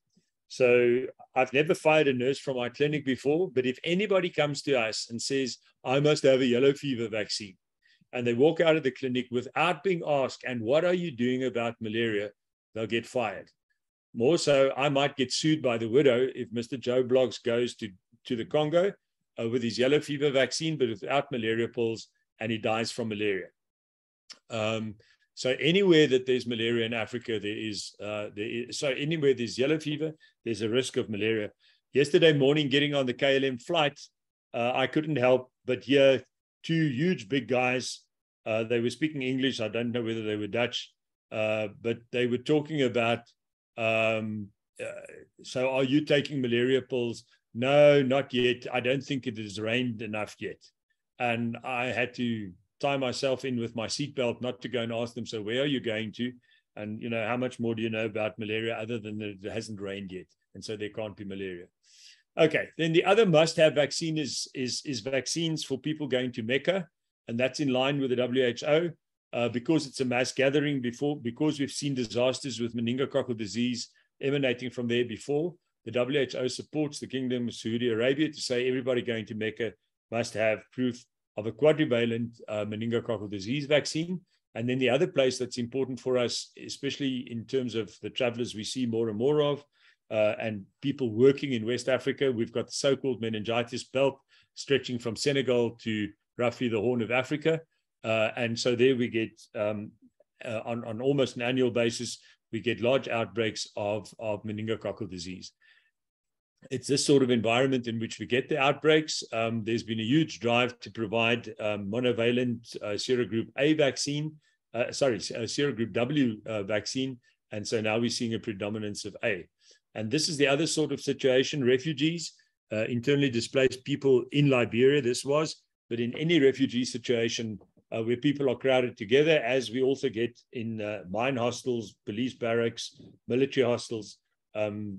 So I've never fired a nurse from my clinic before, but if anybody comes to us and says, I must have a yellow fever vaccine, and they walk out of the clinic without being asked, and what are you doing about malaria, they'll get fired. More so, I might get sued by the widow if Mr. Joe Bloggs goes to the Congo with his yellow fever vaccine, but without malaria pills, and he dies from malaria. So anywhere that there's malaria in Africa, so anywhere there's yellow fever, there's a risk of malaria. Yesterday morning, getting on the KLM flight, I couldn't help but hear two huge big guys. They were speaking English. I don't know whether they were Dutch, but they were talking about, so are you taking malaria pills? No, not yet. I don't think it has rained enough yet. And I had to tie myself in with my seatbelt not to go and ask them, so where are you going to? And, how much more do you know about malaria other than that it hasn't rained yet? And so there can't be malaria. Okay, then the other must-have vaccine is vaccines for people going to Mecca, and that's in line with the WHO. Because it's a mass gathering because we've seen disasters with meningococcal disease emanating from there before, the WHO supports the Kingdom of Saudi Arabia to say everybody going to Mecca must have proof of a quadrivalent meningococcal disease vaccine. And then the other place that's important for us, especially in terms of the travelers we see more and more of, and people working in West Africa, we've got the so-called meningitis belt stretching from Senegal to roughly the Horn of Africa. And so there we get, on almost an annual basis, we get large outbreaks of meningococcal disease. It's this sort of environment in which we get the outbreaks. There's been a huge drive to provide monovalent serogroup A vaccine, serogroup W vaccine. And so now we're seeing a predominance of A. And this is the other sort of situation, refugees, internally displaced people in Liberia, this was, but in any refugee situation where people are crowded together, as we also get in mine hostels, police barracks, military hostels,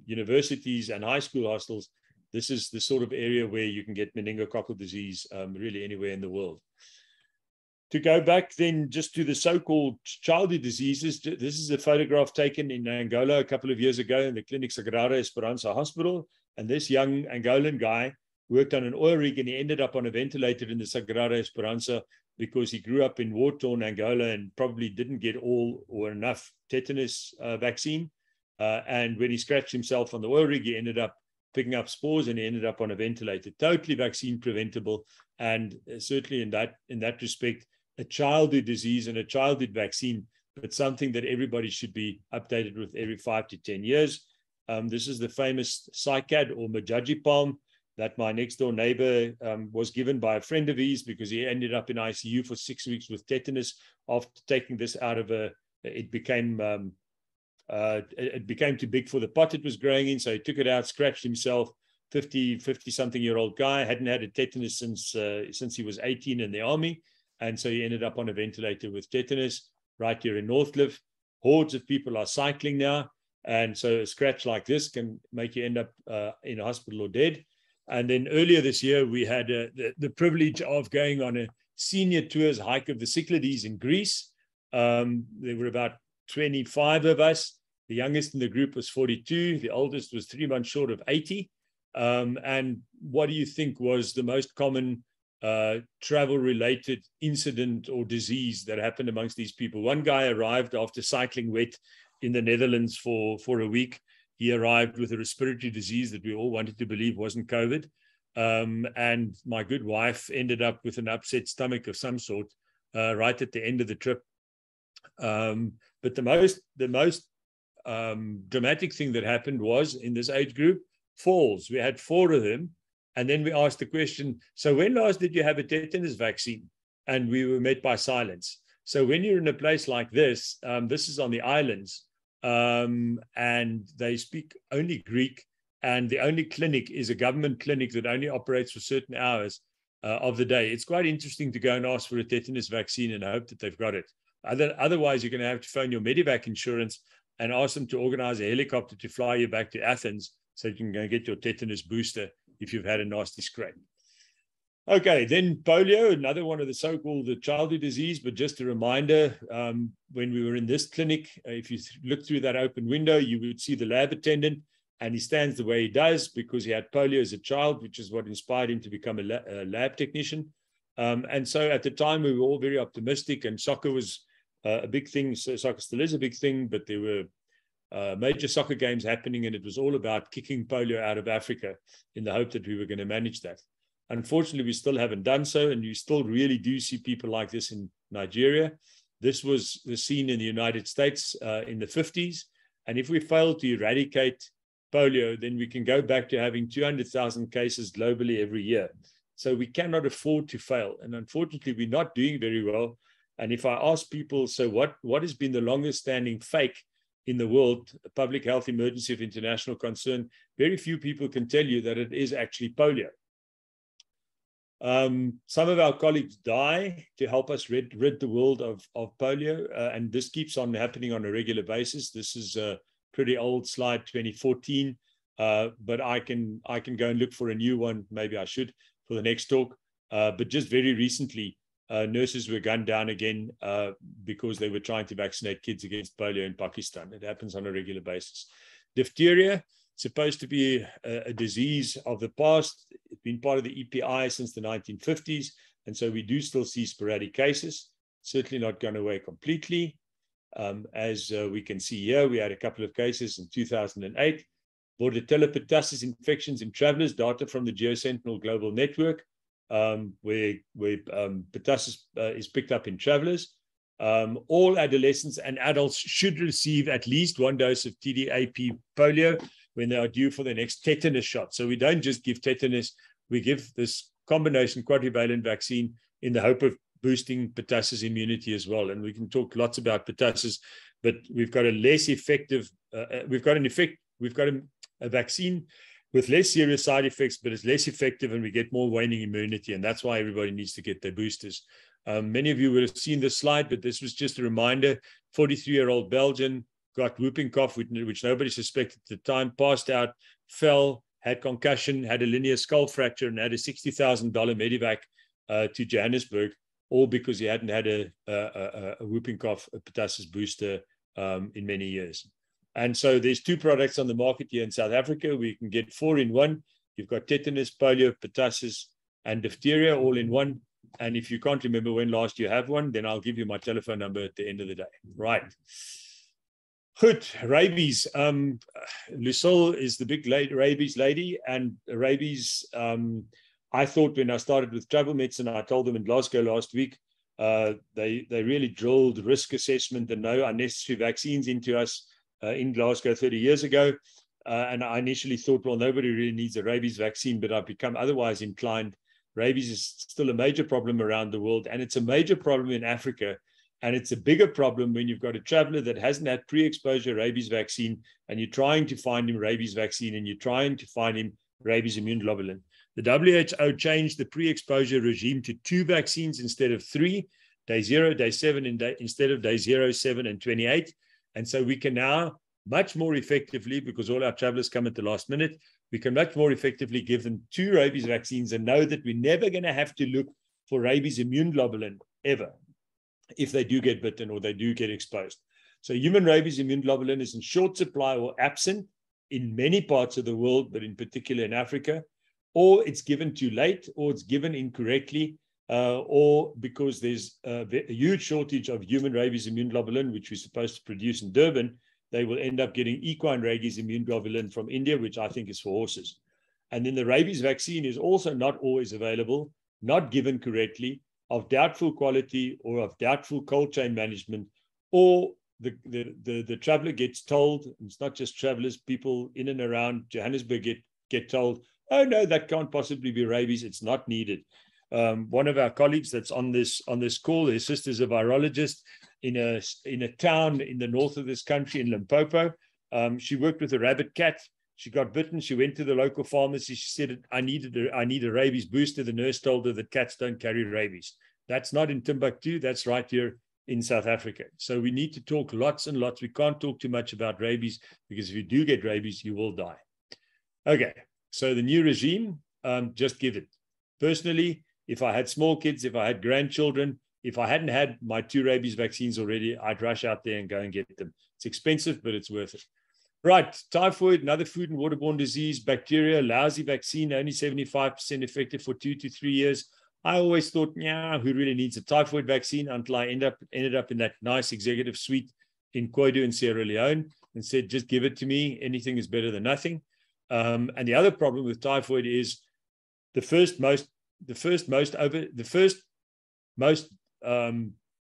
universities and high school hostels. This is the sort of area where you can get meningococcal disease really anywhere in the world. To go back then just to the so-called childhood diseases, this is a photograph taken in Angola a couple of years ago in the Clinic Sagrada Esperança Hospital. And this young Angolan guy worked on an oil rig and he ended up on a ventilator in the Sagrada Esperança because he grew up in war-torn Angola and probably didn't get all or enough tetanus vaccine. And when he scratched himself on the oil rig, he ended up picking up spores and he ended up on a ventilator. Totally vaccine preventable. And certainly in that respect, a childhood disease and a childhood vaccine, but something that everybody should be updated with every 5 to 10 years. This is the famous cycad or majaji palm that my next door neighbor was given by a friend of his because he ended up in ICU for 6 weeks with tetanus after taking this out of it became too big for the pot it was growing in. So he took it out, scratched himself, 50 something year old guy, hadn't had a tetanus since he was 18 in the army. And so he ended up on a ventilator with tetanus right here in Northcliffe. Hordes of people are cycling now. And so a scratch like this can make you end up in a hospital or dead. And then earlier this year, we had the privilege of going on a senior tours hike of the Cyclades in Greece. There were about 25 of us. The youngest in the group was 42. The oldest was 3 months short of 80. And what do you think was the most common travel-related incident or disease that happened amongst these people? One guy arrived after cycling wet in the Netherlands for a week. He arrived with a respiratory disease that we all wanted to believe wasn't COVID. And my good wife ended up with an upset stomach of some sort right at the end of the trip. But the most dramatic thing that happened was in this age group, falls. We had 4 of them. And then we asked the question, so when last did you have a tetanus vaccine? And we were met by silence. So when you're in a place like this, this is on the islands, and they speak only Greek, and the only clinic is a government clinic that only operates for certain hours of the day. It's quite interesting to go and ask for a tetanus vaccine and hope that they've got it. Otherwise, you're going to have to phone your Medivac insurance and ask them to organize a helicopter to fly you back to Athens so you can go get your tetanus booster if you've had a nasty scrape. Okay, then polio, another one of the so-called childhood disease, but just a reminder, when we were in this clinic, if you look through that open window, you would see the lab attendant, and he stands the way he does because he had polio as a child, which is what inspired him to become a lab technician. And so at the time, we were all very optimistic, and soccer was a big thing. So soccer still is a big thing, but there were major soccer games happening, and it was all about kicking polio out of Africa in the hope that we were going to manage that. Unfortunately, we still haven't done so, and you still really do see people like this in Nigeria. This was the scene in the United States in the 50s. And if we fail to eradicate polio, then we can go back to having 200,000 cases globally every year. So we cannot afford to fail. And unfortunately, we're not doing very well. And if I ask people, so what has been the longest standing fake in the world, a public health emergency of international concern, very few people can tell you that it is actually polio. Some of our colleagues die to help us rid the world of polio, and this keeps on happening on a regular basis. This is a pretty old slide, 2014. but I can go and look for a new one. Maybe I should for the next talk. But just very recently, nurses were gunned down again because they were trying to vaccinate kids against polio in Pakistan. It happens on a regular basis. Diphtheria, supposed to be a disease of the past. It's been part of the EPI since the 1950s. And so we do still see sporadic cases, certainly not gone away completely. As we can see here, we had a couple of cases in 2008. Bordetella pertussis infections in travelers, data from the Geosentinel Global Network, where pertussis is picked up in travelers. All adolescents and adults should receive at least one dose of TDAP polio when they are due for the next tetanus shot. So we don't just give tetanus, we give this combination quadrivalent vaccine in the hope of boosting pertussis immunity as well. And we can talk lots about pertussis, but we've got a less effective, we've got a vaccine with less serious side effects, but it's less effective and we get more waning immunity. And that's why everybody needs to get their boosters. Many of you would have seen this slide, but this was just a reminder. 43-year-old Belgian got whooping cough, which nobody suspected at the time, passed out, fell, had concussion, had a linear skull fracture, and had a $60,000 medevac to Johannesburg, all because he hadn't had a whooping cough, a pertussis booster in many years. And so there's 2 products on the market here in South Africa. We can get 4 in 1. You've got tetanus, polio, pertussis, and diphtheria all in one. And if you can't remember when last you have one, then I'll give you my telephone number at the end of the day. Right. Good. Rabies. Lucille is the big rabies lady, and rabies, I thought when I started with travel medicine, I told them in Glasgow last week, they really drilled risk assessment and no unnecessary vaccines into us in Glasgow 30 years ago. And I initially thought, well, nobody really needs a rabies vaccine, but I've become otherwise inclined. Rabies is still a major problem around the world, and it's a major problem in Africa. And it's a bigger problem when you've got a traveler that hasn't had pre-exposure rabies vaccine, and you're trying to find him rabies vaccine, and you're trying to find him rabies immune globulin. The WHO changed the pre-exposure regime to 2 vaccines instead of 3, day 0, day 7, instead of day 0, 7, and 28. And so we can now much more effectively, because all our travelers come at the last minute, we can much more effectively give them 2 rabies vaccines and know that we're never going to have to look for rabies immune globulin ever, if they do get bitten or they do get exposed. So human rabies immune globulin is in short supply or absent in many parts of the world, but in particular in Africa, or it's given too late, or it's given incorrectly, or because there's a huge shortage of human rabies immune globulin, which we're supposed to produce in Durban, they will end up getting equine rabies immune globulin from India, which I think is for horses. And then the rabies vaccine is also not always available, not given correctly, of doubtful quality or of doubtful cold chain management, or the traveler gets told, it's not just travelers, people in and around Johannesburg get told, oh no, that can't possibly be rabies, it's not needed. One of our colleagues that's on this call, his sister's a virologist in a town in the north of this country, in Limpopo. She worked with a rabbit cat. She got bitten. She went to the local pharmacy. She said, I need a rabies booster. The nurse told her that cats don't carry rabies. That's not in Timbuktu. That's right here in South Africa. So we need to talk lots and lots. We can't talk too much about rabies, because if you do get rabies, you will die. Okay, so the new regime, just give it. Personally, if I had small kids, if I had grandchildren, if I hadn't had my 2 rabies vaccines already, I'd rush out there and go and get them. It's expensive, but it's worth it. Right, typhoid, another food and waterborne disease, bacteria, lousy vaccine, only 75% effective for 2 to 3 years. I always thought, yeah, who really needs a typhoid vaccine, until I ended up in that nice executive suite in Koidu in Sierra Leone and said, just give it to me. Anything is better than nothing. And the other problem with typhoid is the first most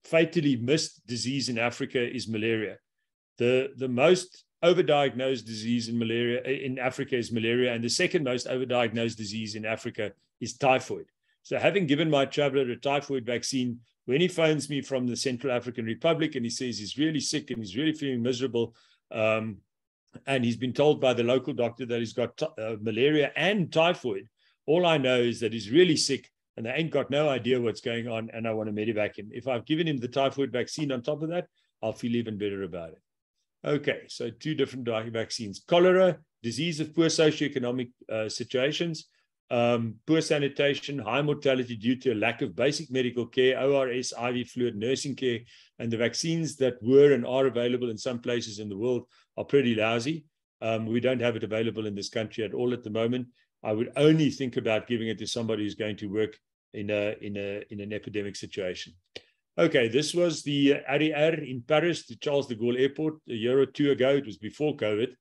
fatally missed disease in Africa is malaria. The most overdiagnosed disease in Africa is malaria, and the second most overdiagnosed disease in Africa is typhoid. So having given my traveler a typhoid vaccine, when he phones me from the Central African Republic and he says he's really sick and he's really feeling miserable, and he's been told by the local doctor that he's got malaria and typhoid, all I know is that he's really sick and they ain't got no idea what's going on, and I want to medevac him. If I've given him the typhoid vaccine on top of that, I'll feel even better about it. Okay, so two different vaccines. Cholera, disease of poor socioeconomic situations, poor sanitation, high mortality due to a lack of basic medical care, ORS, IV fluid, nursing care, and the vaccines that were and are available in some places in the world are pretty lousy. We don't have it available in this country at all at the moment. I would only think about giving it to somebody who's going to work in an epidemic situation. Okay, this was the RER in Paris, the Charles de Gaulle Airport, a year or two ago. It was before COVID.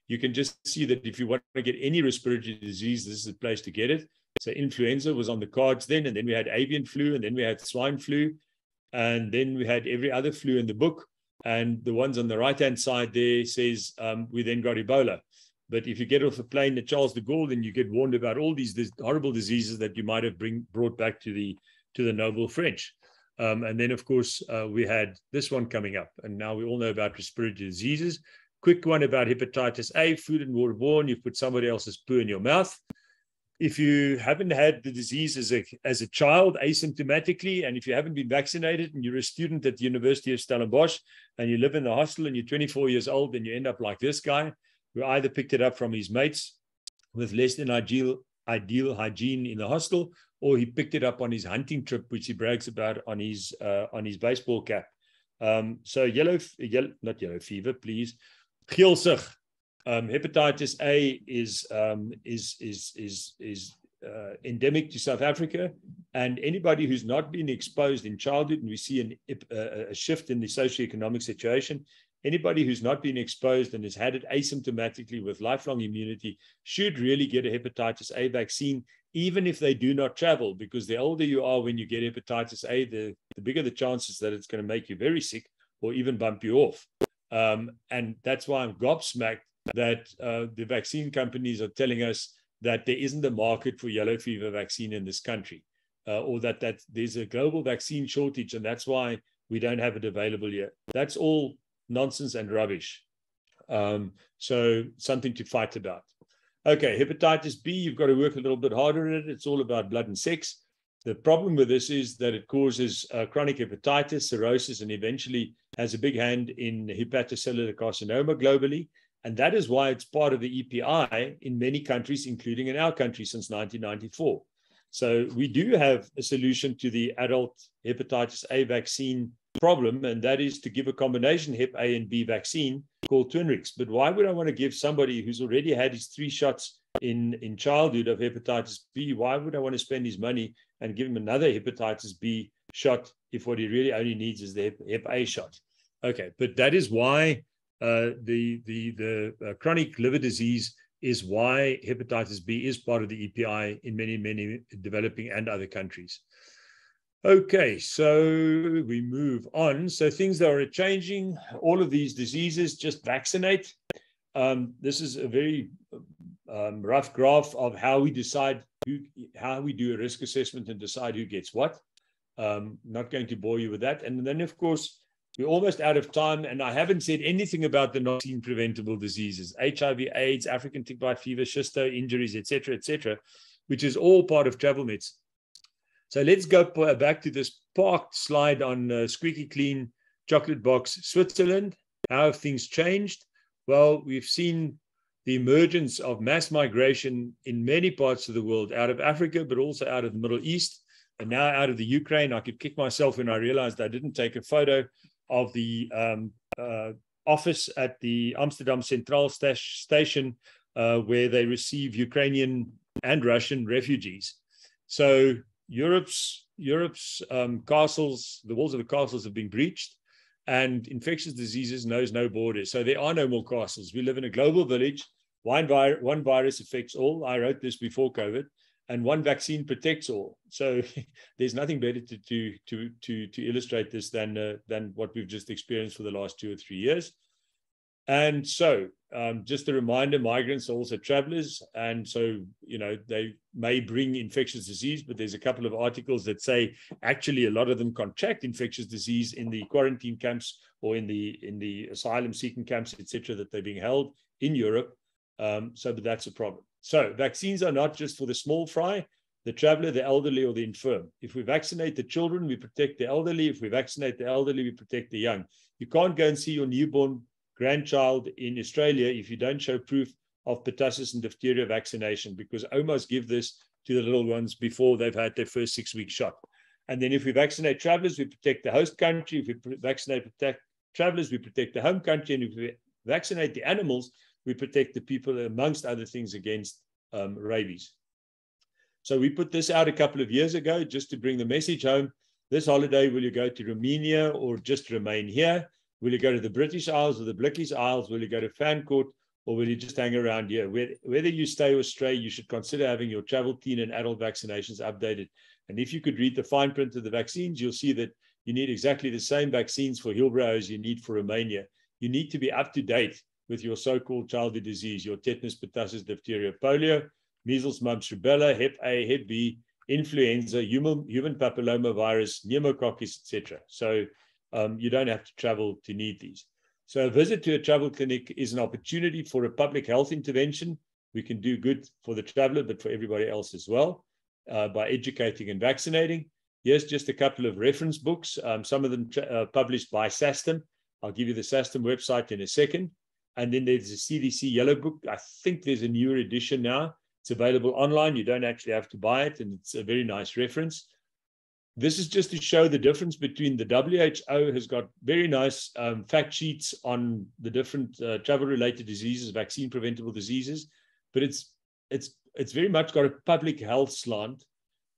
You can just see that if you want to get any respiratory disease, this is the place to get it. So influenza was on the cards then, and then we had avian flu, and then we had swine flu, and then we had every other flu in the book. And the ones on the right-hand side there says we then got Ebola. But if you get off a plane at Charles de Gaulle, then you get warned about all these horrible diseases that you might have brought back to the noble French. And then, of course, we had this one coming up. And now we all know about respiratory diseases. Quick one about hepatitis A, food and waterborne. You put somebody else's poo in your mouth. If you haven't had the disease as a child, asymptomatically, and if you haven't been vaccinated and you're a student at the University of Stellenbosch and you live in the hostel and you're 24 years old, then you end up like this guy, who either picked it up from his mates with less than ideal hygiene in the hostel, or he picked it up on his hunting trip, which he brags about on his baseball cap. So not yellow fever, please. Geelsig. Hepatitis A is endemic to South Africa, and anybody who's not been exposed in childhood, and we see a shift in the socioeconomic situation. Anybody who's not been exposed and has had it asymptomatically with lifelong immunity should really get a hepatitis A vaccine, even if they do not travel, because the older you are when you get hepatitis A, the bigger the chances that it's going to make you very sick or even bump you off. And that's why I'm gobsmacked that the vaccine companies are telling us that there isn't a market for yellow fever vaccine in this country, or that there's a global vaccine shortage, and that's why we don't have it available yet. That's all nonsense and rubbish. So something to fight about. Okay, hepatitis B, you've got to work a little bit harder at it. It's all about blood and sex. The problem with this is that it causes chronic hepatitis, cirrhosis, and eventually has a big hand in hepatocellular carcinoma globally. And that is why it's part of the EPI in many countries, including in our country since 1994. So we do have a solution to the adult hepatitis A vaccine problem, and that is to give a combination Hep A and B vaccine called Twinrix. But why would I want to give somebody who's already had his 3 shots in childhood of hepatitis B, why would I want to spend his money and give him another hepatitis B shot if what he really only needs is the Hep A shot? Okay, but that is why the chronic liver disease is why hepatitis B is part of the EPI in many developing and other countries. Okay, so we move on. So things that are changing, all of these diseases, just vaccinate. This is a very rough graph of how we decide how we do a risk assessment and decide who gets what. Not going to bore you with that. And then, of course, we're almost out of time, and I haven't said anything about the non-preventable diseases, HIV, AIDS, African tick bite fever, schisto, injuries, etc., which is all part of travel medicine. So let's go back to this parked slide on squeaky clean chocolate box Switzerland. How have things changed? Well, we've seen the emergence of mass migration in many parts of the world, out of Africa, but also out of the Middle East, and now out of the Ukraine. I could kick myself when I realized I didn't take a photo of the office at the Amsterdam Central Station where they receive Ukrainian and Russian refugees. So Europe's castles, the walls of the castles have been breached, and infectious diseases knows no borders. So there are no more castles. We live in a global village. One virus affects all. I wrote this before COVID, and one vaccine protects all. So there's nothing better to illustrate this than what we've just experienced for the last 2 or 3 years. And so just a reminder, migrants are also travelers. And so, you know, they may bring infectious disease, but there's a couple of articles that say actually a lot of them contract infectious disease in the quarantine camps or in the asylum seeking camps, etc., that they're being held in Europe. But that's a problem. So vaccines are not just for the small fry. the traveler, the elderly, or the infirm. If we vaccinate the children, we protect the elderly. If we vaccinate the elderly, we protect the young. You can't go and see your newborn grandchild in Australia if you don't show proof of pertussis and diphtheria vaccination, because OMAs give this to the little ones before they've had their first 6-week shot. And then if we vaccinate travelers, we protect the host country. If we protect travelers, we protect the home country. And if we vaccinate the animals, we protect the people, amongst other things, against rabies. So we put this out a couple of years ago just to bring the message home. This holiday, will you go to Romania or just remain here? Will you go to the British Isles or the Blikies Isles? Will you go to Fancourt, or will you just hang around here? Whether you stay or stray, you should consider having your travel, teen, and adult vaccinations updated. And if you could read the fine print of the vaccines, you'll see that you need exactly the same vaccines for Hillbrow as you need for Romania. You need to be up to date with your so-called childhood disease, your tetanus, pertussis, diphtheria, polio, measles, mumps, rubella, Hep A, Hep B, influenza, human papillomavirus, pneumococcus, etc. So you don't have to travel to need these. So a visit to a travel clinic is an opportunity for a public health intervention. We can do good for the traveler, but for everybody else as well, by educating and vaccinating. Here's just a couple of reference books, some of them published by SASTM. I'll give you the SASTM website in a second. And then there's a CDC yellow book. I think there's a newer edition now. It's available online. You don't actually have to buy it, and it's a very nice reference. This is just to show the difference between the WHO has got very nice fact sheets on the different travel-related diseases, vaccine-preventable diseases, but it's very much got a public health slant,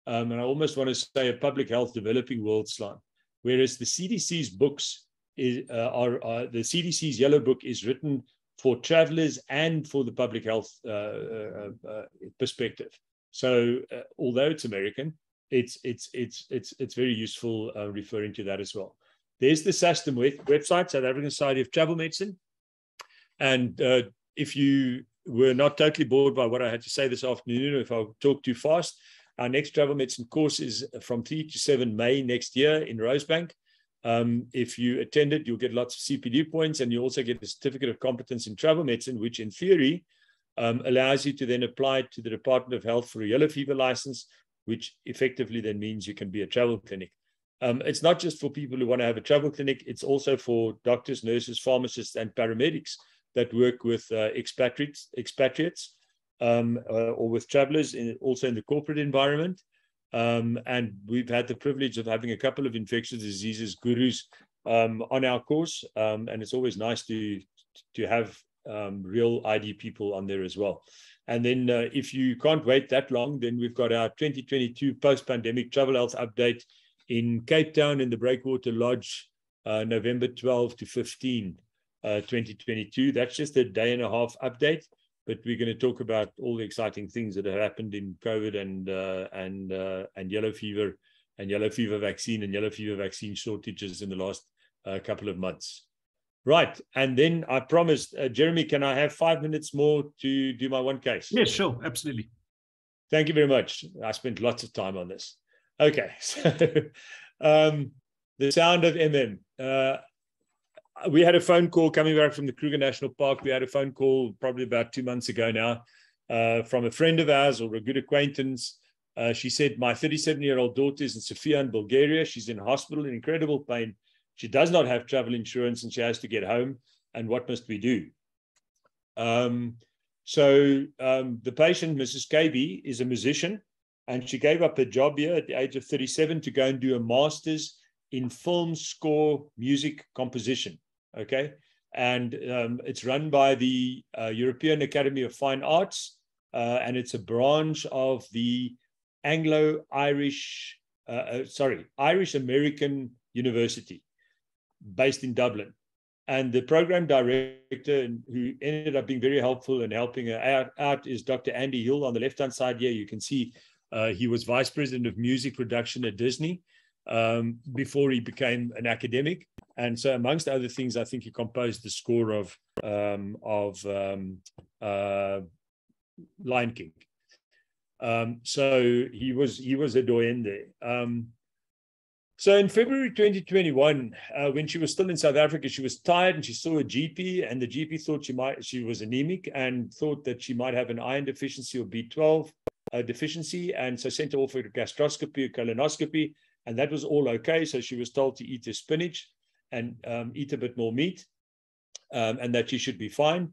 and I almost want to say a public health developing world slant. Whereas the CDC's books the CDC's yellow book is written for travelers and for the public health perspective. So although it's American, it's very useful referring to that as well. There's the SASTM website, South African Society of Travel Medicine. And if you were not totally bored by what I had to say this afternoon, or if I talk too fast, our next travel medicine course is from 3 to 7 May next year in Rosebank. If you attend it, you'll get lots of CPD points, and you also get a certificate of competence in travel medicine, which in theory allows you to then apply to the Department of Health for a yellow fever license, which effectively then means you can be a travel clinic. It's not just for people who want to have a travel clinic, it's also for doctors, nurses, pharmacists, and paramedics that work with expatriates or with travelers, also in the corporate environment. And we've had the privilege of having a couple of infectious diseases gurus on our course, and it's always nice to have real ID people on there as well. And then if you can't wait that long, then we've got our 2022 post-pandemic travel health update in Cape Town in the Breakwater Lodge, November 12 to 15, 2022. That's just a day and a half update, but we're going to talk about all the exciting things that have happened in COVID and yellow fever vaccine and yellow fever vaccine shortages in the last couple of months. Right. And then I promised, Jeremy, can I have 5 minutes more to do my one case? Yes, sure. Absolutely. Thank you very much. I spent lots of time on this. Okay. So the sound of MM. We had a phone call coming back from the Kruger National Park. We had a phone call probably about 2 months ago now from a friend of ours or a good acquaintance. She said, my 37-year-old daughter is in Sofia in Bulgaria. She's in hospital in incredible pain. She does not have travel insurance and she has to get home. And what must we do? The patient, Mrs. KB, is a musician, and she gave up her job here at the age of 37 to go and do a master's in film score music composition. Okay. And it's run by the European Academy of Fine Arts, and it's a branch of the Irish American University based in Dublin. And the program director, who ended up being very helpful and helping her out, is Dr. Andy Hill. On the left-hand side here, you can see he was vice president of music production at Disney before he became an academic. And so amongst other things, I think he composed the score of Lion King. So he was a doyen there. So in February 2021, when she was still in South Africa, she was tired and she saw a GP, and the GP thought she was anemic and thought that she might have an iron deficiency or B12. deficiency, and so sent her off for a gastroscopy, a colonoscopy, and that was all okay. So she was told to eat her spinach and eat a bit more meat, and that she should be fine.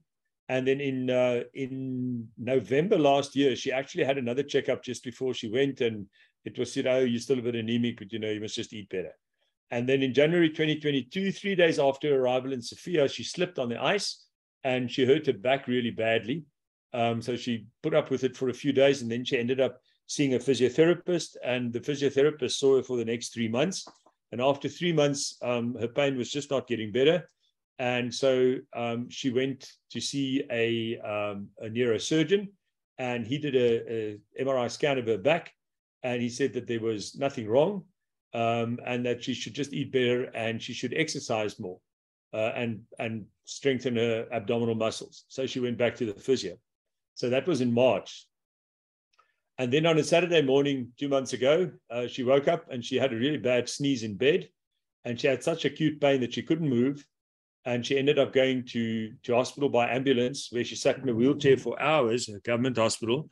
And then in November last year, she actually had another checkup just before she went, and it was said, oh, you're still a bit anemic, but you must just eat better. And then in January 2022, 3 days after her arrival in Sofia, she slipped on the ice and she hurt her back really badly. So she put up with it for a few days, and then she ended up seeing a physiotherapist, and the physiotherapist saw her for the next 3 months. And after 3 months, her pain was just not getting better. And so she went to see a neurosurgeon, and he did a MRI scan of her back, and he said that there was nothing wrong, and that she should just eat better and she should exercise more and strengthen her abdominal muscles. So she went back to the physio. So that was in March. And then on a Saturday morning, 2 months ago, she woke up and she had a really bad sneeze in bed, and she had such acute pain that she couldn't move. And she ended up going to hospital by ambulance, where she sat in a wheelchair for hours, a government hospital,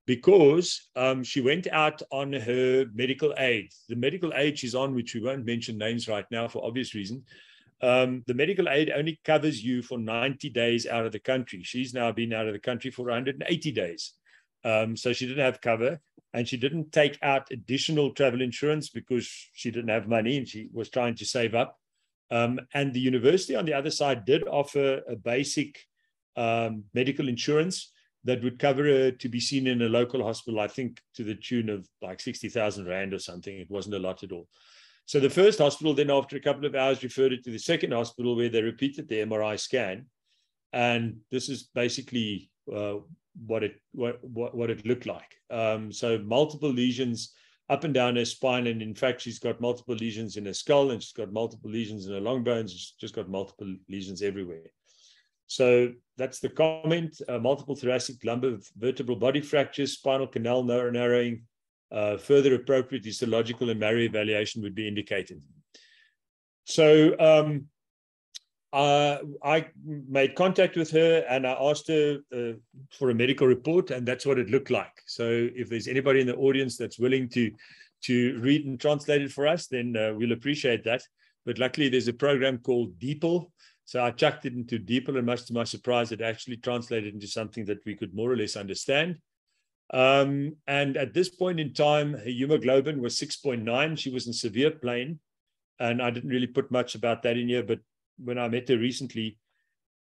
because she went out on her medical aid. The medical aid she's on, which we won't mention names right now for obvious reasons, the medical aid only covers you for 90 days out of the country. She's now been out of the country for 180 days. So she didn't have cover, and she didn't take out additional travel insurance because she didn't have money and she was trying to save up. And the university on the other side did offer a basic medical insurance that would cover her to be seen in a local hospital, I think to the tune of like 60,000 Rand or something. It wasn't a lot at all. So the first hospital then, after a couple of hours, referred her to the second hospital, where they repeated the MRI scan. And this is basically what it looked like. So multiple lesions up and down her spine, and in fact, she's got multiple lesions in her skull, and she's got multiple lesions in her long bones. She's just got multiple lesions everywhere. So that's the comment. Multiple thoracic lumbar vertebral body fractures, spinal canal narrowing. Further appropriate histological and marrow evaluation would be indicated. So I made contact with her and I asked her for a medical report, and that's what it looked like. So if there's anybody in the audience that's willing to read and translate it for us, then we'll appreciate that. But luckily there's a program called DeepL. So I chucked it into DeepL, and much to my surprise, it actually translated into something that we could more or less understand. And at this point in time, her hemoglobin was 6.9. She was in severe pain, and I didn't really put much about that in here, but when I met her recently,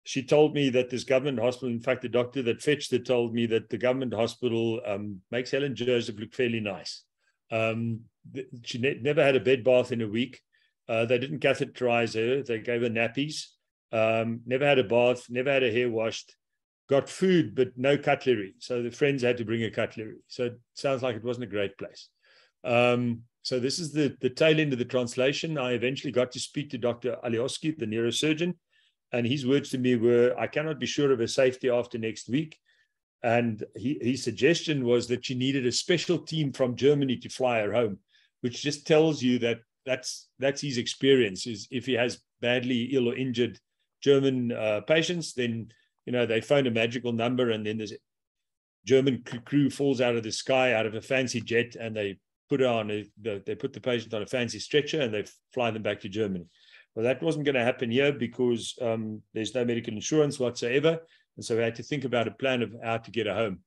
she told me that this government hospital, in fact, the doctor that fetched her told me that the government hospital makes Helen Joseph look fairly nice. She never had a bed bath in a week. They didn't catheterize her. They gave her nappies. Never had a bath, never had her hair washed, got food, but no cutlery. So the friends had to bring her cutlery. So it sounds like it wasn't a great place. So this is the tail end of the translation. I eventually got to speak to Dr. Alioski, the neurosurgeon, and his words to me were, I cannot be sure of her safety after next week. And his suggestion was that she needed a special team from Germany to fly her home, which just tells you that that's his experience. Is if he has badly ill or injured German patients, then they phone a magical number, and then there's a German crew falls out of the sky out of a fancy jet, and they put her on they put the patient on a fancy stretcher, and they fly them back to Germany. Well, that wasn't going to happen here because there's no medical insurance whatsoever, and so we had to think about a plan of how to get her home.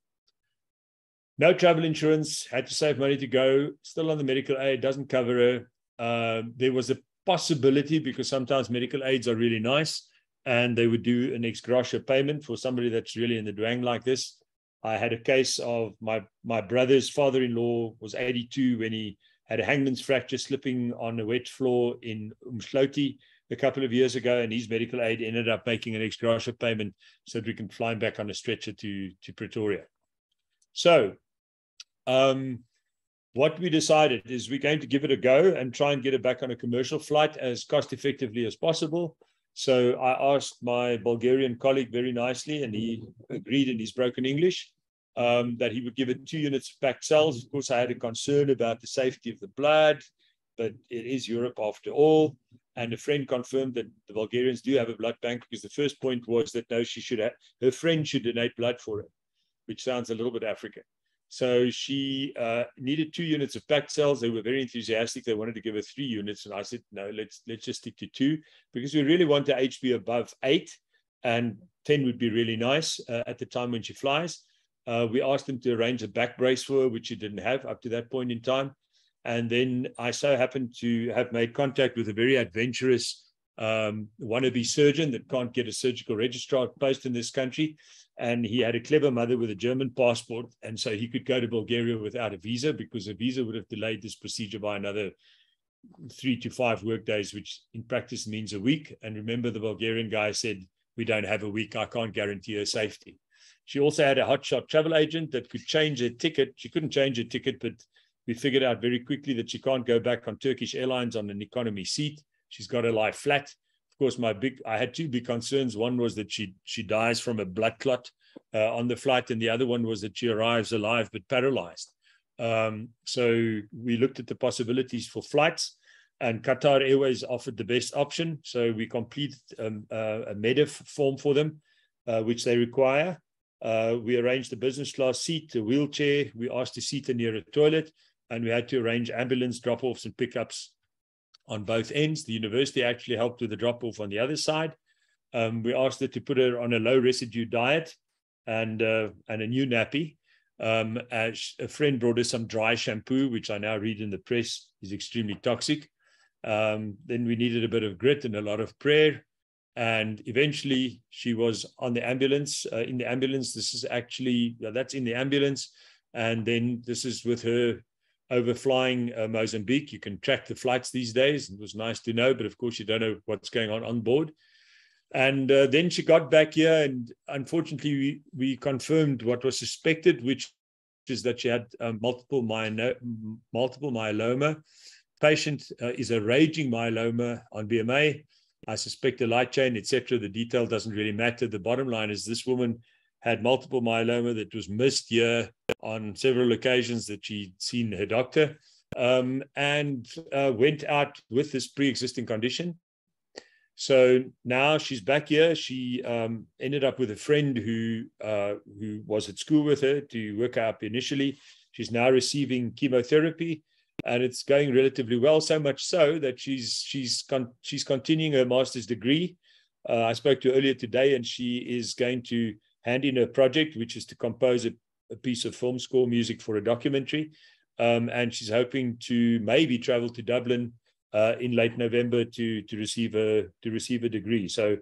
No travel insurance, had to save money to go. Still on the medical aid, doesn't cover her. There was a possibility, because sometimes medical aids are really nice, and they would do an ex gratia payment for somebody that's really in the dwang like this. I had a case of my brother's father-in-law was 82 when he had a hangman's fracture slipping on a wet floor in Umdloti a couple of years ago, and his medical aid ended up making an ex gratia payment so that we can fly him back on a stretcher to Pretoria. So what we decided is we're going to give it a go and try and get it back on a commercial flight as cost effectively as possible. So I asked my Bulgarian colleague very nicely, and he agreed in his broken English, that he would give it 2 units of packed cells. Of course, I had a concern about the safety of the blood, but it is Europe after all. And a friend confirmed that the Bulgarians do have a blood bank, because the first point was that no, her friend should donate blood for her, which sounds a little bit African. So she needed 2 units of packed cells. They were very enthusiastic. They wanted to give her 3 units. And I said, no, let's just stick to 2, because we really want the HB above 8, and 10 would be really nice at the time when she flies. We asked them to arrange a back brace for her, which she didn't have up to that point in time. And then I so happened to have made contact with a very adventurous wannabe surgeon that can't get a surgical registrar post in this country. And he had a clever mother with a German passport. And so he could go to Bulgaria without a visa, because a visa would have delayed this procedure by another 3 to 5 work days, which in practice means a week. And remember, the Bulgarian guy said, we don't have a week. I can't guarantee her safety. She also had a hotshot travel agent that could change her ticket. She couldn't change her ticket, but we figured out very quickly that she can't go back on Turkish Airlines on an economy seat. She's got to lie flat. Of course, I had 2 big concerns. One was that she dies from a blood clot on the flight, and the other one was that she arrives alive but paralyzed. So we looked at the possibilities for flights, and Qatar Airways offered the best option. So we completed a MEDEF form for them, which they require. We arranged a business class seat, a wheelchair. We asked to seat her near a toilet, and we had to arrange ambulance drop-offs and pickups on both ends. The university actually helped with the drop-off on the other side. We asked her to put her on a low residue diet and a new nappy. As a friend brought her some dry shampoo, which I now read in the press is extremely toxic. Then we needed a bit of grit and a lot of prayer. And eventually she was on the ambulance, in the ambulance. This is actually, that's in the ambulance. And then this is with her overflying Mozambique. You can track the flights these days. It was nice to know, but of course you don't know what's going on board. And then she got back here, and unfortunately we confirmed what was suspected, which is that she had multiple myeloma. Patient is a raging myeloma on BMA. I suspect a light chain, etc. The detail doesn't really matter. The bottom line is this woman had multiple myeloma that was missed here on several occasions that she'd seen her doctor, and went out with this pre-existing condition. So now she's back here. She ended up with a friend who was at school with her to work her up initially. She's now receiving chemotherapy, and it's going relatively well, so much so that she's continuing her master's degree. I spoke to her earlier today, and she is going to hand in her project, which is to compose a piece of film score music for a documentary. And she's hoping to maybe travel to Dublin in late November to receive a degree. So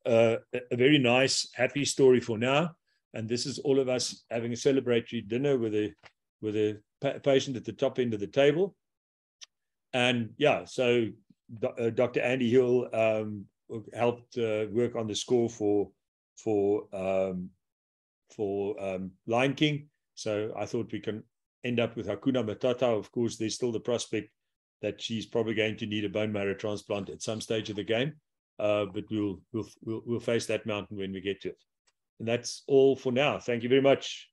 a very nice, happy story for now. And this is all of us having a celebratory dinner with a patient at the top end of the table. And yeah, so Dr. Andy Hill helped work on the score for Lion King. So I thought we can end up with Hakuna Matata. Of course, there's still the prospect that she's probably going to need a bone marrow transplant at some stage of the game, but we'll face that mountain when we get to it. And that's all for now. Thank you very much.